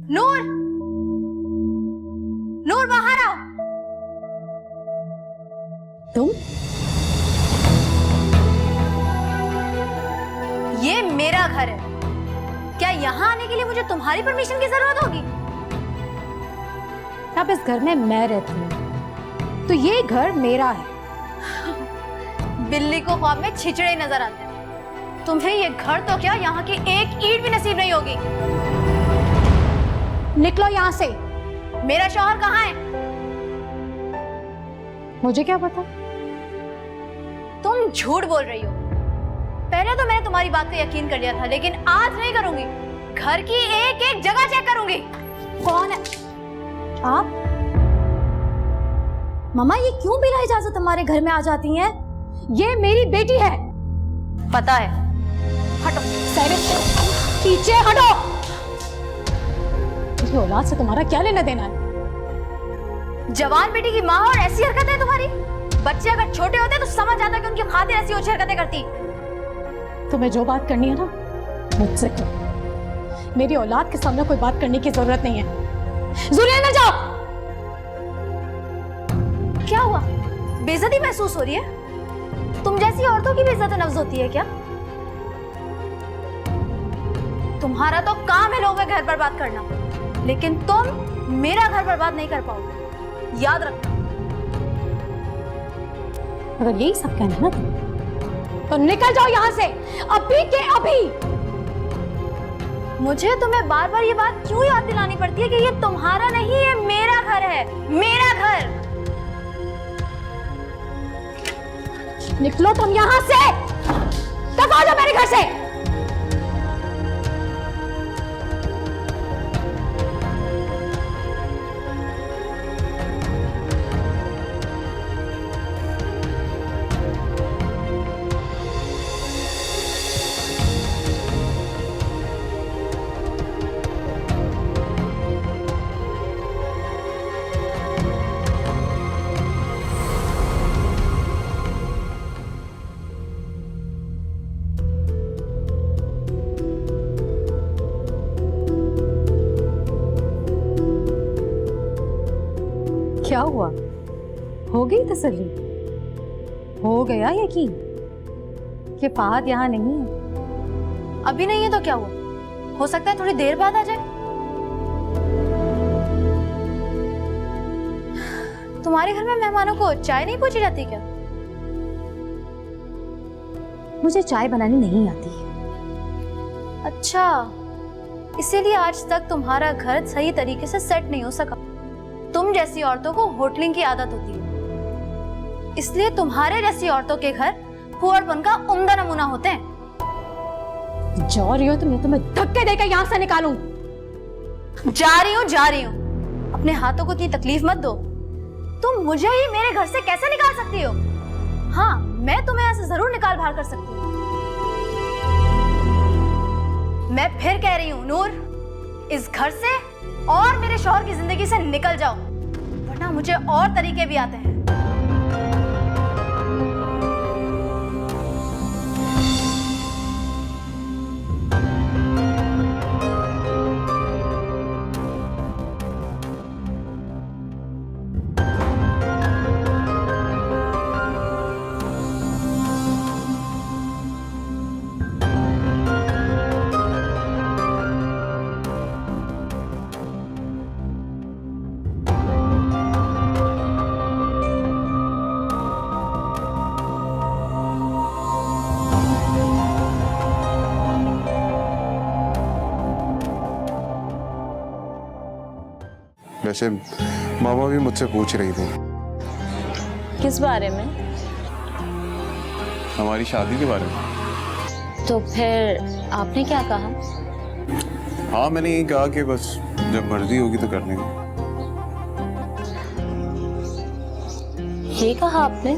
नूर, नूर बाहर आओ। तुम? ये मेरा घर है, क्या यहाँ आने के लिए मुझे तुम्हारी परमिशन की जरूरत होगी? अब इस घर में मैं रहती हूँ, तो ये घर मेरा है। बिल्ली को ख्वाब में छिचड़े नजर आते हैं। तुम्हें ये घर तो क्या, यहाँ की एक ईंट भी नसीब नहीं होगी। निकलो यहाँ से। मेरा शौहर कहाँ है? मुझे क्या पता? तुम झूठ बोल रही हो। पहले तो मैंने तुम्हारी बात का यकीन कर लिया था, लेकिन आज नहीं करूंगी। घर की एक एक जगह चेक करूंगी। कौन है आप? मम्मा, ये क्यों बिना इजाजत हमारे घर में आ जाती हैं? ये मेरी बेटी है। पता है। हटो सैरिश, पीछे हटो। इस औलाद से तुम्हारा क्या लेना देना है? जवान बेटी की माँ और ऐसी हरकतें हैं तुम्हारी। बच्चे अगर छोटे होते तो समझ आता कि उनकी खातिर ऐसी ऊंची हरकतें करती। तुम्हें जो बात करनी है ना, मुझसे करो। मेरी औलाद के सामने कोई बात करने की जरूरत नहीं है। जुलिया, ना जाओ। क्या हुआ? बेइज्जती महसूस हो रही है? तुम जैसी औरतों की भी इज्जत नफ्ज होती है क्या? तुम्हारा तो काम है लोगों के घर बर्बाद करना, लेकिन तुम मेरा घर बर्बाद नहीं कर पाओगे, याद रखना। अगर यही सब कहना है ना तो निकल जाओ यहाँ से, अभी के अभी। मुझे तुम्हें बार बार ये बात क्यों याद दिलानी पड़ती है कि ये तुम्हारा नहीं, ये मेरा घर है, मेरा घर। निकलो तुम यहाँ से, दफा जाओ मेरे घर से। क्या हुआ? हो गई तसल्ली? हो गया यकीन कि फहद यहाँ नहीं है? अभी नहीं है तो क्या हुआ? हो सकता है थोड़ी देर बाद आ जाए। तुम्हारे घर में मेहमानों को चाय नहीं पूछी जाती क्या? मुझे चाय बनानी नहीं आती। अच्छा, इसीलिए आज तक तुम्हारा घर सही तरीके से सेट नहीं हो सका। तुम जैसी औरतों को होटलिंग की आदत होती है, इसलिए तुम्हारे जैसी औरतों के घर फुहड़पन का उम्दा नमूना होते हैं। जा रही हो तो मैं तुम्हें धक्के देकर यहाँ से निकालूं। जा रही हूँ। अपने हाथों को इतनी तकलीफ मत दो। तुम मुझे ही मेरे घर से कैसे निकाल सकती हो? हाँ, मैं तुम्हें यहाँ से जरूर निकाल बाहर कर सकती हूँ। मैं फिर कह रही हूँ नूर, इस घर से और मेरे शौहर की जिंदगी से निकल जाओ, वरना मुझे और तरीके भी आते हैं। वैसे मामा भी मुझसे पूछ रही थी। किस बारे में? हमारी शादी के बारे में। तो फिर आपने क्या कहा? हाँ, मैंने यही कहा कि बस जब मर्जी होगी तो कर लेंगे। ये कहा आपने?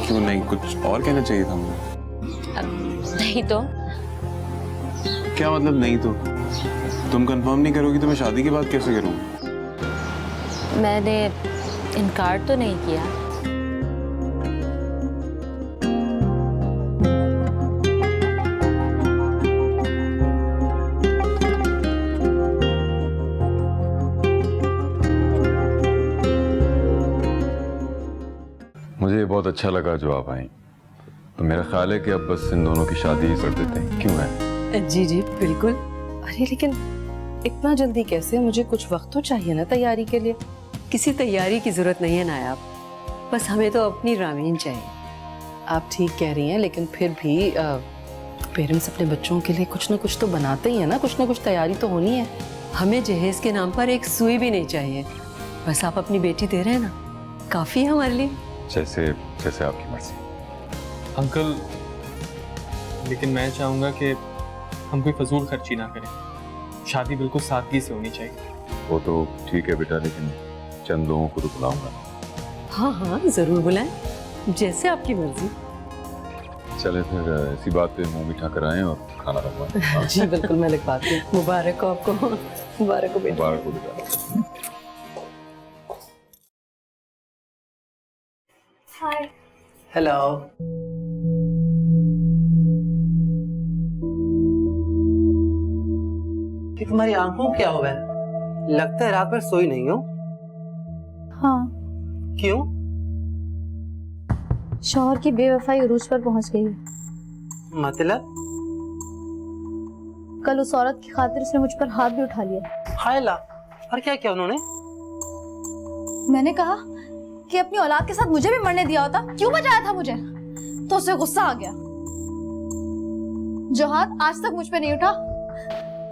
क्यों नहीं, कुछ और कहना चाहिए था मुझे। नहीं तो? क्या मतलब नहीं तो? तुम कंफर्म नहीं करोगी तो मैं शादी के बाद कैसे करूँगा? मैंने इनकार तो नहीं किया। अच्छा लगा जो आप आई। तो मेरा ख्याल है कि अब बस इन दोनों की शादी ही कर देते हैं, क्यों है? जी जी बिल्कुल। अरे लेकिन इतना जल्दी कैसे? मुझे कुछ वक्त तो चाहिए ना तैयारी के लिए। किसी तैयारी की जरूरत नहीं है नायाब, बस हमें तो अपनी रामीन चाहिए। आप ठीक कह रही हैं, लेकिन फिर भी पेरेंट्स अपने बच्चों के लिए कुछ ना कुछ तो बनाते ही है ना, कुछ ना कुछ तैयारी तो होनी है। हमें जहेज के नाम पर एक सुई भी नहीं चाहिए, बस आप अपनी बेटी दे रहे हैं ना, काफी है हमारे लिए। जैसे जैसे आपकी मर्जी। अंकल, लेकिन मैं चाहूंगा कि हम कोई फजूल खर्ची ना करें। शादी बिल्कुल सादगी से होनी चाहिए। वो तो ठीक है बेटा, लेकिन चंद लोगों को तो बुलाऊंगा। हाँ हाँ जरूर बुलाएं, जैसे आपकी मर्जी। चले फिर इसी बात पे मुंह मीठा कराएं और खाना रखवाएं। जी बिल्कुल, मैं लिखवाती हूँ। मुबारक हो आपको। मुबारक हो बेटा। मुबारक हो बेटा। हाय। हेलो। ये तुम्हारी आंखों को क्या हुआ है? लगता है रात भर सोई नहीं हो। हाँ, क्यों? शौहर की बेवफाई उरूज पर पहुंच गई है। मतलब? कल उस औरत की खातिर उसने मुझ पर हाथ भी उठा लिया। हाय ला, और क्या किया उन्होंने? मैंने कहा कि अपनी औलाद के साथ मुझे भी मरने दिया होता, क्यों बचाया था मुझे? तो उसे गुस्सा आ गया। जो हाथ आज तक मुझ पे नहीं उठा,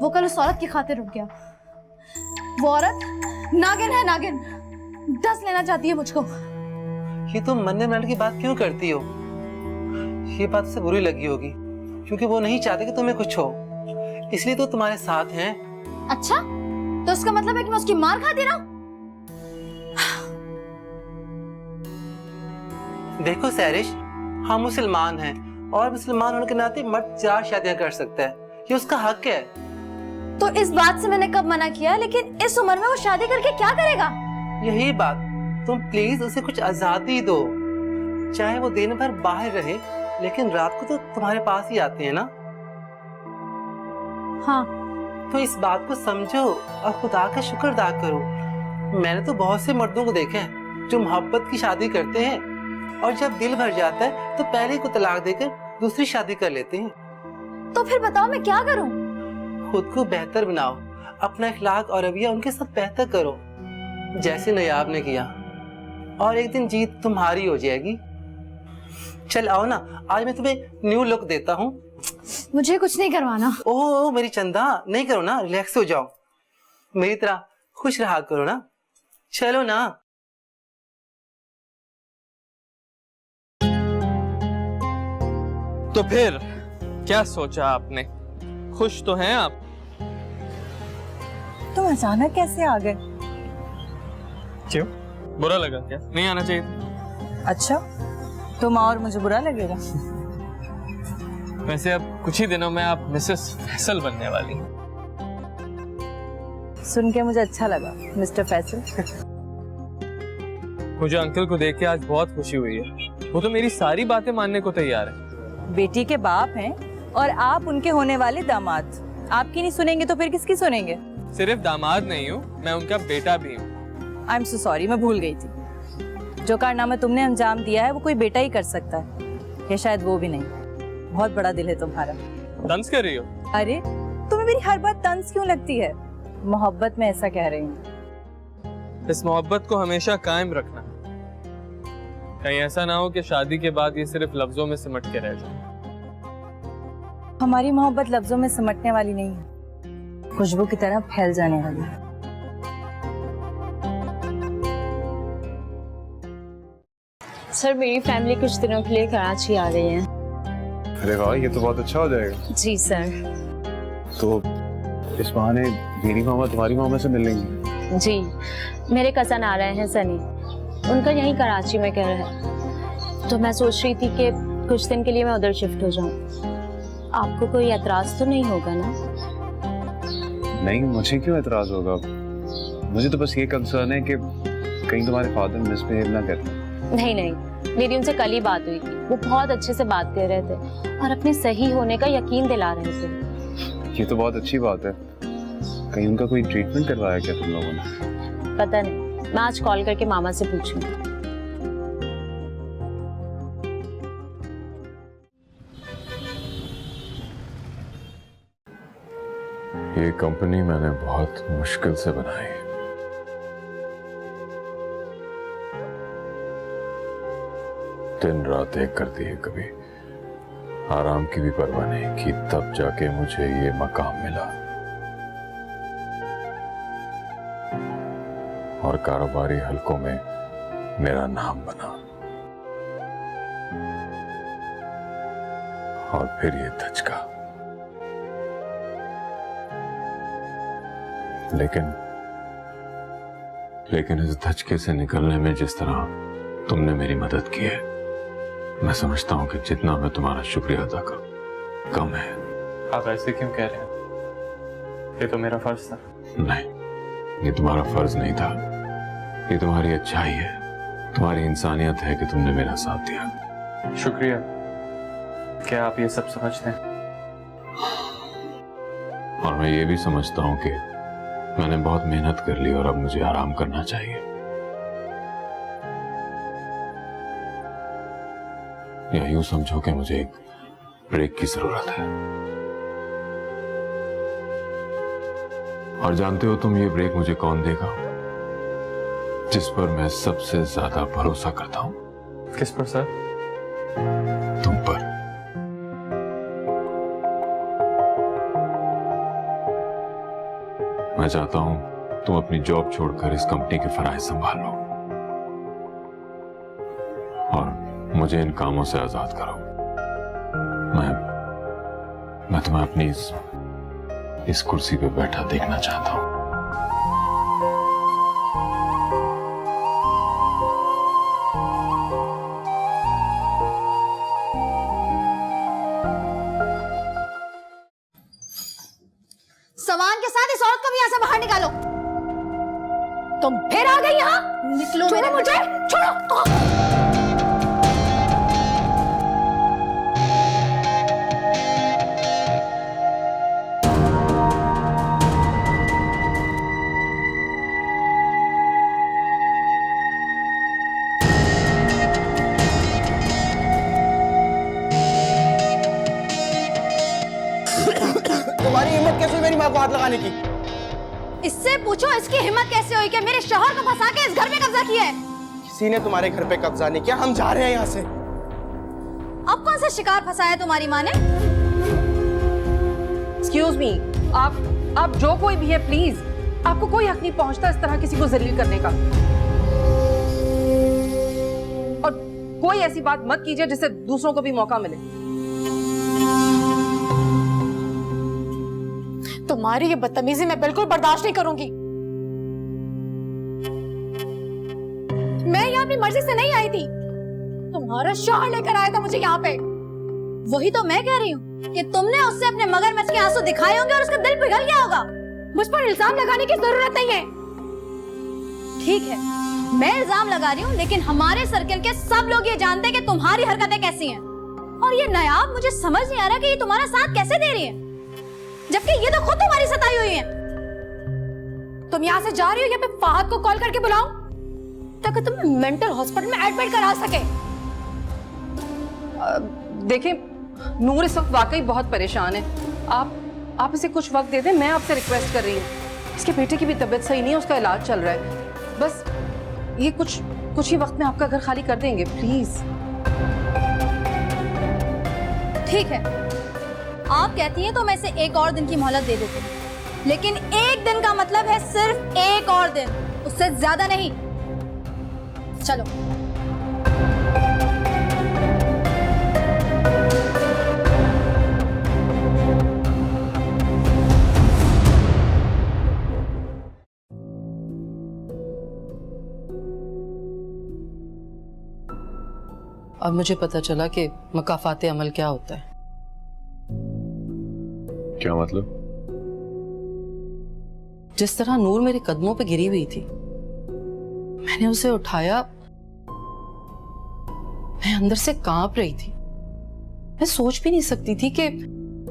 वो कल उस औरत की खातिर रुक गया। वो औरत नागिन है, नागिन। डस लेना चाहती है मुझको। ये तुम मरने मरने की बात क्यों करती हो? ये बात उसे बुरी लगी होगी, क्योंकि वो नहीं चाहती कि तुम्हें कुछ हो, इसलिए तो तुम्हारे साथ हैं। अच्छा, तो उसका मतलब है कि मैं उसकी मार खाती रहूं? देखो सैरिश, हम मुसलमान हैं और मुसलमान होने के नाते मर्द 4 शादियां कर सकता है, ये उसका हक है। तो इस बात से मैंने कब मना किया, लेकिन इस उम्र में वो शादी करके क्या करेगा? यही बात, तुम प्लीज उसे कुछ आजादी दो। चाहे वो दिन भर बाहर रहे, लेकिन रात को तो तुम्हारे पास ही आते हैं ना। हाँ। तो इस बात को समझो और खुदा का शुक्र अदा करो। मैंने तो बहुत से मर्दों को देखा है जो मोहब्बत की शादी करते हैं और जब दिल भर जाता है तो पहले को तलाक देकर दूसरी शादी कर लेते हैं। तो फिर बताओ मैं क्या करूं? खुद को बेहतर बनाओ, अपना इखलाक और रवैया उनके साथ बेहतर करो, जैसे नयाब ने किया, और एक दिन जीत तुम्हारी हो जाएगी। चल आओ ना, आज मैं तुम्हें न्यू लुक देता हूँ। मुझे कुछ नहीं करवाना। ओह मेरी चंदा, नहीं करो ना, रिलैक्स हो जाओ, मेरी तरह खुश रहा करो ना। चलो ना। तो फिर क्या सोचा आपने? खुश तो हैं आप? तुम अचानक कैसे आ गए? क्यों, बुरा लगा क्या? नहीं आना चाहिए था? अच्छा, तुम और मुझे बुरा लगेगा? वैसे अब कुछ ही दिनों में आप मिसेस फैसल बनने वाली हैं। सुन के मुझे अच्छा लगा मिस्टर फैसल। मुझे अंकल को देख के आज बहुत खुशी हुई है। वो तो मेरी सारी बातें मानने को तैयार है। बेटी के बाप हैं और आप उनके होने वाले दामाद। आपकी नहीं सुनेंगे तो फिर किसकी सुनेंगे? सिर्फ दामाद नहीं हूँ, मैं उनका बेटा भी हूँ। आई एम सो सॉरी, मैं भूल गई थी। जो कारनामा तुमने अंजाम दिया है वो कोई बेटा ही कर सकता है, या शायद वो भी नहीं। बहुत बड़ा दिल है तुम्हारा। तंज कर रही हो? अरे तुम्हें मेरी हर बात तंज क्यों लगती है? मोहब्बत में ऐसा कह रही हूँ। इस मोहब्बत को हमेशा कायम रखना, कहीं ऐसा ना हो कि शादी के बाद ये सिर्फ लफ्जों में सिमट के रह जाए। हमारी मोहब्बत लफ्जों में सिमटने वाली नहीं है, खुशबू की तरह फैल जाने वाली है। सर, मेरी फैमिली कुछ दिनों के लिए कराची आ रही है। अरे वाह, ये तो बहुत अच्छा हो जाएगा। जी सर। तो इस बहाने मेरी मामा तुम्हारी मामा से मिल लेंगी। जी, मेरे कजन आ रहे हैं सनी, उनका यहीं कराची में घर है, तो मैं सोच रही थी कि कुछ दिन के लिए मैं उधर शिफ्ट हो जाऊं। आपको कोई एतराज तो नहीं होगा ना? नहीं, मुझे क्यों एतराज होगा? मुझे तो बस ये कंसर्न है कि कहीं तुम्हारे फादर मिसबिहेव ना करें। नहीं नहीं, मेरी उनसे कल ही बात हुई थी, वो बहुत अच्छे से बात कर रहे थे और अपने सही होने का यकीन दिला रहे थे। ये तो बहुत अच्छी बात है। कहीं उनका कोई ट्रीटमेंट करवाया क्या तुम लोगों ने? पता नहीं, मैं आज कॉल करके मामा से पूछूंगी। ये कंपनी मैंने बहुत मुश्किल से बनाई। दिन रात एक कर दी है, कभी आराम की भी परवाह नहीं की, तब जाके मुझे ये मकाम मिला और कारोबारी हलकों में मेरा नाम बना। और फिर ये धचका। लेकिन इस धचके से निकलने में जिस तरह तुमने मेरी मदद की है, मैं समझता हूं कि जितना मैं तुम्हारा शुक्रिया अदा करूं कम है। आप ऐसे क्यों कह रहे हैं? ये तो मेरा फर्ज था। नहीं, ये तुम्हारा फर्ज नहीं था, ये तुम्हारी अच्छाई है, तुम्हारी इंसानियत है कि तुमने मेरा साथ दिया। शुक्रिया। क्या आप ये सब समझते हैं? और मैं ये भी समझता हूं कि मैंने बहुत मेहनत कर ली और अब मुझे आराम करना चाहिए। या यूं समझो कि मुझे एक ब्रेक की जरूरत है। और जानते हो तुम ये ब्रेक मुझे कौन देगा? जिस पर मैं सबसे ज्यादा भरोसा करता हूं। किस पर सर? तुम पर। मैं चाहता हूं तुम अपनी जॉब छोड़कर इस कंपनी के फराइज संभाल लो और मुझे इन कामों से आजाद करो। मैं तुम्हें अपनी इस कुर्सी पे बैठा देखना चाहता हूं। सामान के साथ इस औरत को भी यहाँ से बाहर निकालो। तुम फिर आ गई यहाँ? निकलो मेरे मुझे, छोड़ो। तुम्हारी हिम्मत कैसे हुई मेरी माँ को हाथ लगाने की? इससे पूछो इसकी हिम्मत कैसे हुई कि मेरे शौहर को फंसा के इस घर पे कब्जा किया है। किसी ने तुम्हारे घर पे कब्जा नहीं किया, हम जा रहे हैं यहाँ से। अब कौन सा शिकार फंसाया तुम्हारी माँ ने? एक्सक्यूज मी, आप जो कोई भी है प्लीज, आपको कोई हक नहीं पहुंचता इस तरह किसी को जलील करने का। और कोई ऐसी बात मत कीजिए जिससे दूसरों को भी मौका मिले। तुम्हारी ये बदतमीजी मैं बिल्कुल बर्दाश्त नहीं करूंगी। मैं यहाँ अपनी मर्जी से नहीं आई थी, तुम्हारा शौहर लेकर आया था मुझे यहाँ पे। वही तो मैं कह रही हूँ कि तुमने उससे अपने मगरमच्छ के आंसू दिखाए होंगे और उसका दिल पिघल गया होगा। मुझ पर इल्जाम लगाने की जरूरत नहीं है। ठीक है, मैं इल्जाम लगा रही हूँ, लेकिन हमारे सर्कल के सब लोग ये जानते हैं कि तुम्हारी हरकतें कैसी हैं। और ये नायाब मुझे समझ नहीं आ रहा कि ये तुम्हारा साथ कैसे दे रही है, जबकि ये तो खुद तुम्हारी सताई हुई है। तुम यहाँ से जा रही हो या फिर फहद को कॉल करके बुलाऊं ताकि तुम्हें मेंटल हॉस्पिटल में एडमिट करा सके? देखिए, नूर इस वक्त वाकई बहुत परेशान है। आप इसे कुछ वक्त दे दें, मैं आपसे रिक्वेस्ट कर रही हूँ। इसके बेटे की भी तबीयत सही नहीं है, उसका इलाज चल रहा है। बस ये कुछ ही वक्त में आपका घर खाली कर देंगे, प्लीज। ठीक है, आप कहती हैं तो मैं इसे एक और दिन की मोहलत दे देती हूँ, लेकिन एक दिन का मतलब है सिर्फ एक और दिन, उससे ज्यादा नहीं। चलो। अब मुझे पता चला कि मकाफाते अमल क्या होता है। क्या मतलब? जिस तरह नूर मेरे कदमों पे गिरी हुई थी, मैंने उसे उठाया, मैं अंदर से कांप रही थी। मैं सोच भी नहीं सकती थी कि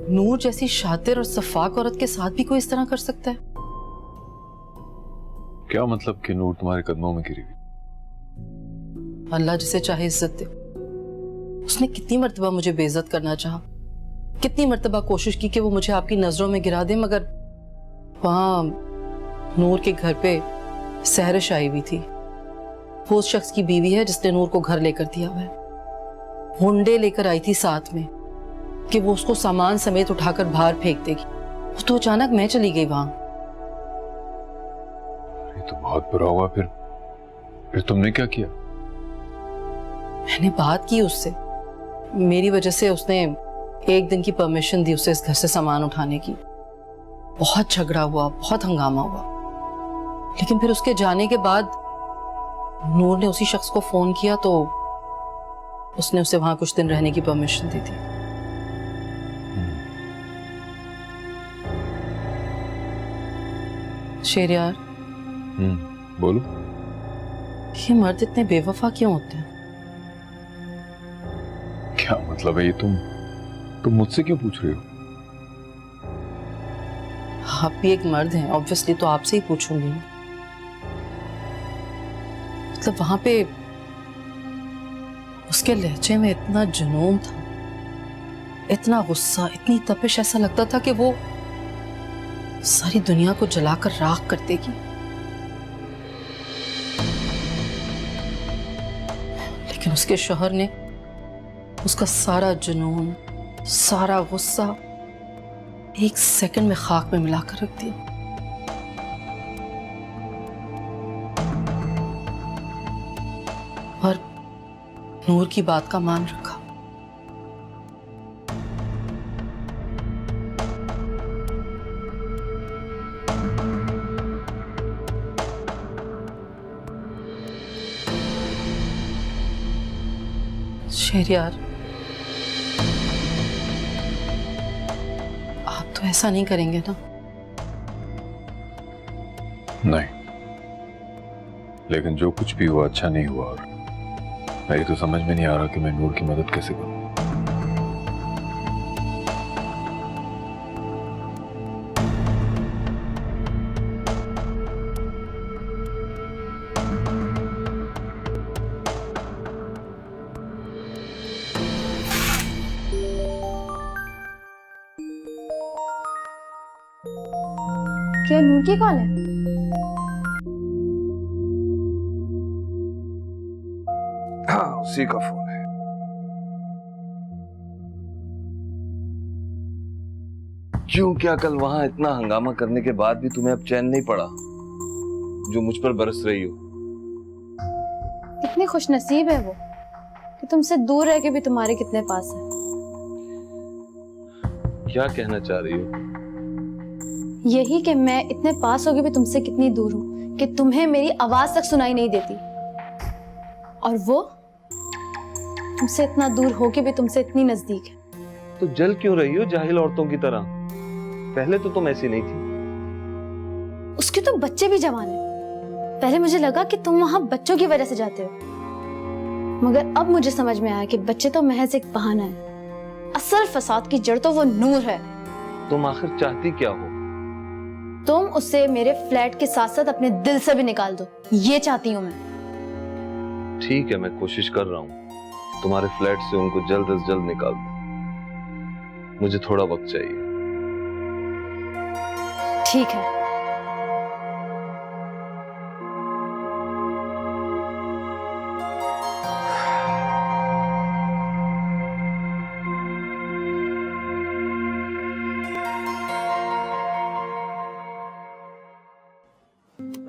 नूर जैसी शातिर और सफाक औरत के साथ भी कोई इस तरह कर सकता है। क्या मतलब कि नूर तुम्हारे कदमों में गिरी हुई? अल्लाह जिसे चाहे इज्जत दे। उसने कितनी मर्तबा मुझे बेइज्जत करना चाहा, कितनी मर्तबा कोशिश की कि वो मुझे आपकी नजरों में गिरा दे, मगर वहाँ नूर के घर पे सहरिश आई हुई थी। वो उस शख्स की बीवी है जिसने नूर को घर लेकर दिया हुआ है। हुंडे लेकर आई थी साथ में कि वो उसको सामान समेत उठाकर बाहर फेंक देगी। वो तो अचानक मैं चली गई वहां। ये तो बहुत बुरा हुआ। फिर तुमने क्या किया? मैंने बात की उससे। मेरी वजह से उसने एक दिन की परमिशन दी उसे इस घर से सामान उठाने की। बहुत झगड़ा हुआ, बहुत हंगामा हुआ, लेकिन फिर उसके जाने के बाद नूर ने उसी शख्स को फोन किया तो उसने उसे वहां कुछ दिन रहने की परमिशन दी थी। शेरियार, बोलो। ये मर्द इतने बेवफा क्यों होते हैं? क्या मतलब है ये? तुम मुझसे क्यों पूछ रही हो? आप भी एक मर्द हैं, ऑब्वियसली, तो आपसे ही पूछूंगी। मतलब वहां पे उसके लहजे में इतना जुनून था, इतना गुस्सा, इतनी तपिश, ऐसा लगता था कि वो सारी दुनिया को जलाकर राख कर देगी। लेकिन उसके शौहर ने उसका सारा जुनून, सारा गुस्सा एक सेकंड में खाक में मिलाकर रख दिया। और नूर की बात का मान रखा। शहरियार, आप तो ऐसा नहीं करेंगे ना? नहीं, लेकिन जो कुछ भी हुआ अच्छा नहीं हुआ, और मेरी तो समझ में नहीं आ रहा कि मैं नूर की मदद कैसे करूं। क्या नूर की कॉल है? हाँ, उसी का फोन है। क्यों, क्या कल वहां इतना हंगामा करने के बाद भी तुम्हें अब चैन नहीं पड़ा जो मुझ पर बरस रही हो? कितनी खुशनसीब है वो कि तुमसे दूर रह के भी तुम्हारे कितने पास है। क्या कहना चाह रही हो? यही कि मैं इतने पास होके भी तुमसे कितनी दूर हूं कि तुम्हें मेरी आवाज तक सुनाई नहीं देती, और वो तुमसे इतना दूर होके भी तुमसे इतनी नजदीक है। तो जल क्यों रही हो जाहिल औरतों की तरह? पहले तो तुम ऐसी नहीं थी। उसके तो बच्चे भी जवान हैं। पहले मुझे लगा कि तुम वहां बच्चों की वजह से जाते हो, मगर अब मुझे समझ में आया कि बच्चे तो महज एक बहाना है। असल फसाद की जड़ तो वो नूर है। तुम आखिर चाहती क्या हो? तुम उसे मेरे फ्लैट के साथ साथ अपने दिल से भी निकाल दो, ये चाहती हूँ मैं। ठीक है, मैं कोशिश कर रहा हूँ तुम्हारे फ्लैट से उनको जल्द से जल्द निकाल दूं। मुझे थोड़ा वक्त चाहिए। ठीक है।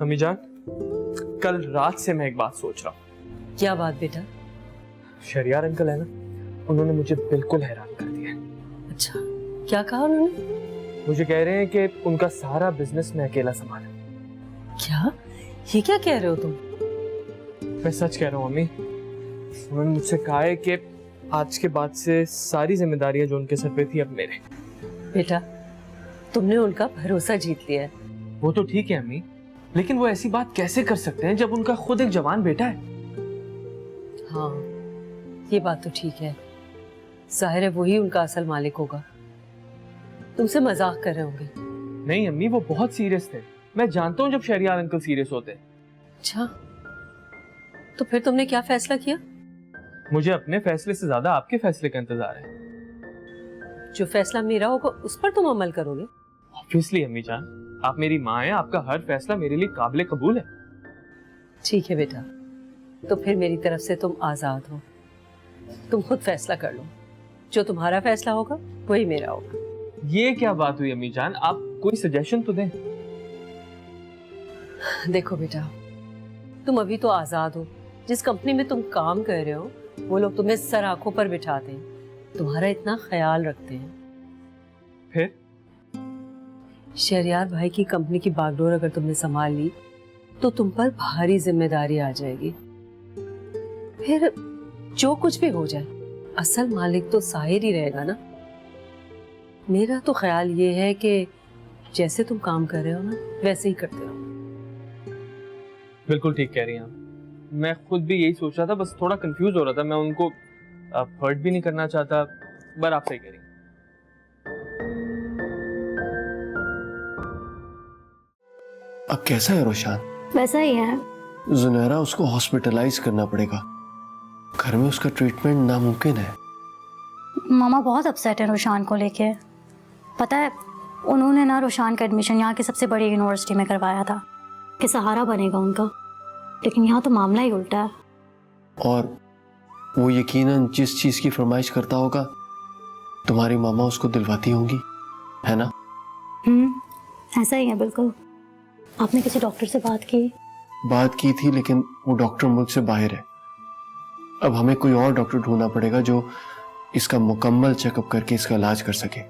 अम्मी जान, कल रात से मैं एक बात सोच रहा हूँ। क्या बात बेटा? शरियार अंकल है ना, उन्होंने मुझे बिल्कुल हैरान कर दिया। अच्छा, क्या कहा उन्होंने? मुझे कह रहे हैं कि उनका सारा बिजनेस मैं अकेला संभालूं। क्या? ये क्या कह रहे हो तुम? मैं सच कह रहा हूँ अम्मी। उन्होंने मुझसे कहा है कि आज के बाद से सारी जिम्मेदारियां जो उनके सर पे थी अब मेरे। बेटा, तुमने उनका भरोसा जीत लिया है। वो तो ठीक है अम्मी, लेकिन वो ऐसी बात कैसे कर सकते हैं जब उनका खुद एक जवान बेटा है? हाँ, ये बात तो ठीक है। जाहिर है वही उनका असल मालिक होगा। तुमसे मजाक कर रहे होंगे। नहीं अम्मी, वो बहुत सीरियस थे। मैं जानता हूँ जब शहरियार अंकल सीरियस होते हैं। अच्छा, तो फिर तुमने क्या फैसला किया? मुझे अपने फैसले से ज्यादा आपके फैसले का इंतजार है। जो फैसला मेरा होगा उस पर तुम अमल करोगे? ऑब्वियसली अम्मी जान, आप मेरी माँ हैं, आपका हर फैसला मेरे लिए काबिल कबूल है। ठीक है बेटा, तो फिर मेरी तरफ से तुम आज़ाद हो। तुम खुद फैसला कर लो, जो तुम्हारा फैसला होगा वही मेरा होगा। ये क्या बात हुई अम्मी जान, आप कोई सजेशन तो दें। देखो बेटा, तुम अभी तो आज़ाद हो। जिस कंपनी में तुम काम कर रहे हो वो लोग तुम्हें सर आंखों पर बिठाते हैं, तुम्हारा इतना ख्याल रखते हैं। फिर शहरयार भाई की कंपनी की बागडोर अगर तुमने संभाल ली तो तुम पर भारी जिम्मेदारी आ जाएगी। फिर जो कुछ भी हो जाए असल मालिक तो साहिर ही रहेगा ना। मेरा तो ख्याल ये है कि जैसे तुम काम कर रहे हो ना वैसे ही करते रहो। बिल्कुल ठीक कह रही हैं आप। मैं खुद भी यही सोच रहा था, बस थोड़ा कंफ्यूज हो रहा था। मैं उनको हर्ट भी नहीं करना चाहता, पर आप सही कह रही हैं। अब कैसा है रोशान? वैसा ही है। जुनैरा, उसको हॉस्पिटलाइज करना पड़ेगा। घर में उसका ट्रीटमेंट नामुमकिन है। मामा बहुत अपसेट है रोशान को लेके। पता है, उन्होंने ना रोशान का एडमिशन यहाँ की सबसे बड़ी यूनिवर्सिटी में करवाया था कि सहारा बनेगा उनका, लेकिन यहाँ तो मामला ही उल्टा है। और वो यकीनन जिस चीज की फरमाइश करता होगा तुम्हारी मामा उसको दिलवाती होंगी, है ना? ऐसा ही है बिल्कुल। आपने किसी डॉक्टर से बात की? बात की थी, लेकिन वो डॉक्टर मुल्क से बाहर है। अब हमें कोई और डॉक्टर ढूंढना पड़ेगा जो इसका मुकम्मल चेकअप करके इसका इलाज कर सके।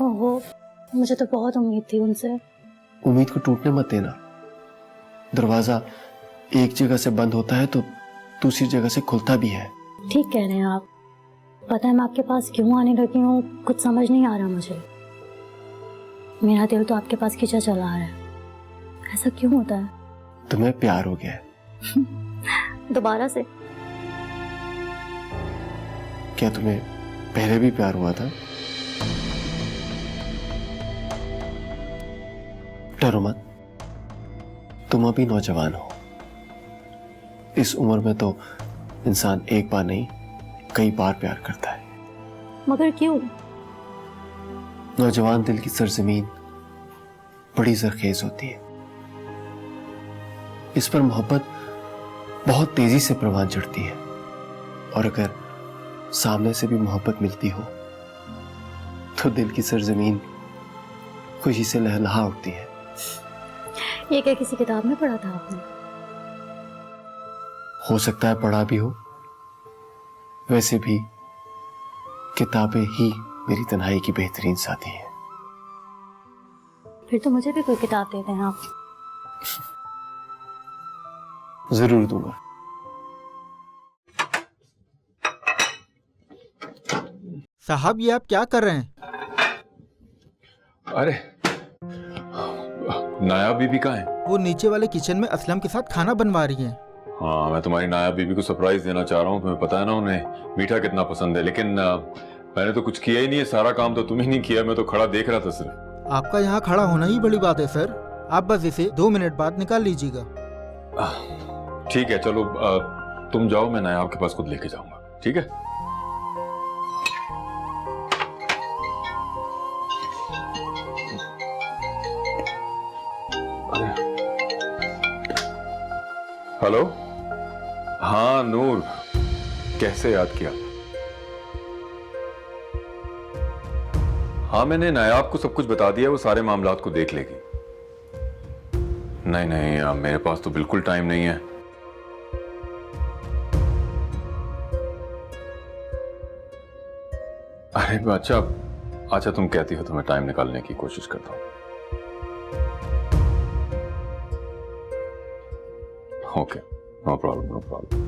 ओहो, मुझे तो बहुत उम्मीद थी उनसे। उम्मीद को टूटने मत देना। दरवाजा एक जगह से बंद होता है तो दूसरी जगह से खुलता भी है। ठीक कह रहे हैं आप। पता है मैं आपके पास क्यों आने लगी हूँ, कुछ समझ नहीं आ रहा मुझे। मेरा दिल तो आपके पास खींचा चला आ रहा है। ऐसा क्यों होता है? तुम्हें प्यार हो गया है। दोबारा से? क्या तुम्हें पहले भी प्यार हुआ था? डरो मत, तुम अभी नौजवान हो। इस उम्र में तो इंसान एक बार नहीं कई बार प्यार करता है। मगर क्यों? नौजवान दिल की सरजमीन बड़ी जरखेज होती है। इस पर मोहब्बत बहुत तेजी से परवान चढ़ती है, और अगर सामने से भी मोहब्बत मिलती हो तो दिल की सरजमीन खुशी से लहलहा उठती है। ये क्या किसी किताब में पढ़ा था आपने? हो सकता है पढ़ा भी हो। वैसे भी किताबें ही मेरी तन्हाई की बेहतरीन साथी है। फिर तो मुझे भी कोई किताब दे दें आप। जरूर दूंगा। साहब, ये आप क्या कर रहे हैं? अरे नाया बीबी कहाँ है? वो नीचे वाले किचन में असलम के साथ खाना बनवा रही हैं। हाँ, मैं तुम्हारी नाया बीबी को सरप्राइज देना चाह रहा हूँ। तुम्हें पता है ना उन्हें मीठा कितना पसंद है, लेकिन मैंने तो कुछ किया ही नहीं है। सारा काम तो तुम ही नहीं किया, मैं तो खड़ा देख रहा था सिर्फ। आपका यहाँ खड़ा होना ही बड़ी बात है सर। आप बस इसे 2 मिनट बाद निकाल लीजिएगा। ठीक है, चलो तुम जाओ, मैं नायाब के पास खुद लेके जाऊंगा। ठीक है? हेलो, हाँ नूर, कैसे याद किया? हाँ, मैंने नायाब को सब कुछ बता दिया, वो सारे मामलात को देख लेगी। नहीं नहीं, मेरे पास तो बिल्कुल टाइम नहीं है। अरे अच्छा तुम कहती हो तो मैं टाइम निकालने की कोशिश करता हूँ। Okay, no problem no problem.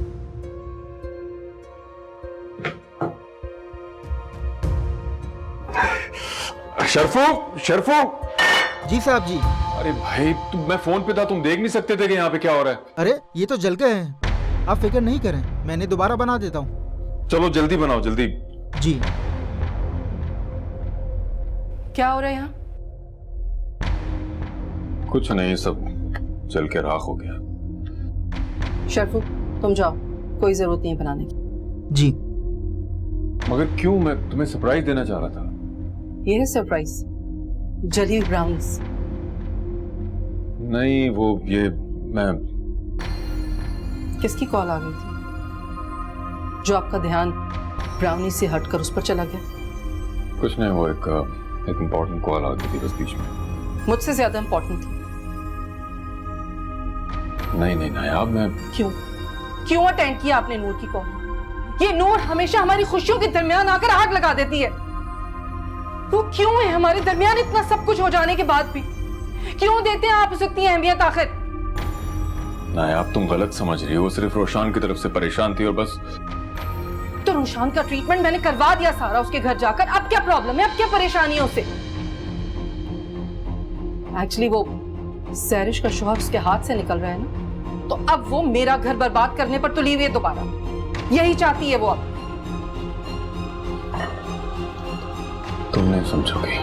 Sharfu. Ji साहब जी। अरे भाई, मैं फोन पे था, तुम देख नहीं सकते थे कि यहाँ पे क्या हो रहा है? अरे ये तो जल गए हैं। आप फिक्र नहीं करें, मैंने दोबारा बना देता हूँ। चलो जल्दी बनाओ, जल्दी। जी। क्या हो रहा है यहाँ? कुछ नहीं, सब जल के राख हो गया। शर्फू, तुम जाओ, कोई जरूरत नहीं है बनाने की। जी। मगर क्यों? मैं तुम्हें सरप्राइज देना चाह रहा था। ये है सरप्राइज। जली हुई ब्राउनीज। नहीं, वो ये मैं किसकी कॉल आ गई थी जो आपका ध्यान ब्राउनी से हटकर उस पर चला गया? कुछ नहीं, वो एक इम्पोर्टेंट कॉल आ गई थी बस बीच में। मुझसे ज्यादा इम्पोर्टेंट थी? नहीं नहीं नायाब, मैं क्यों अटेंड किया आपने नूर की कॉल? ये नूर हमेशा हमारी खुशियों के दरमियान आकर आग लगा देती है। वो क्यों है हमारे दरमियान इतना सब कुछ हो जाने के बाद भी? क्यों देते हैं आप उसे इतनी अहमियत आखिर? नायाब, तुम गलत समझ रही हो। वो सिर्फ रोशान की तरफ से परेशान थी और बस। तो रोशान का ट्रीटमेंट मैंने करवा दिया सारा उसके घर जाकर। अब क्या प्रॉब्लम है? अब क्या परेशानी है उसे? एक्चुअली वो सैरिश का शौहर उसके हाथ से निकल रहा है ना, तो अब वो मेरा घर बर्बाद करने पर तुली हुई है दोबारा। यही चाहती है वो अब। तुम नहीं समझोगी।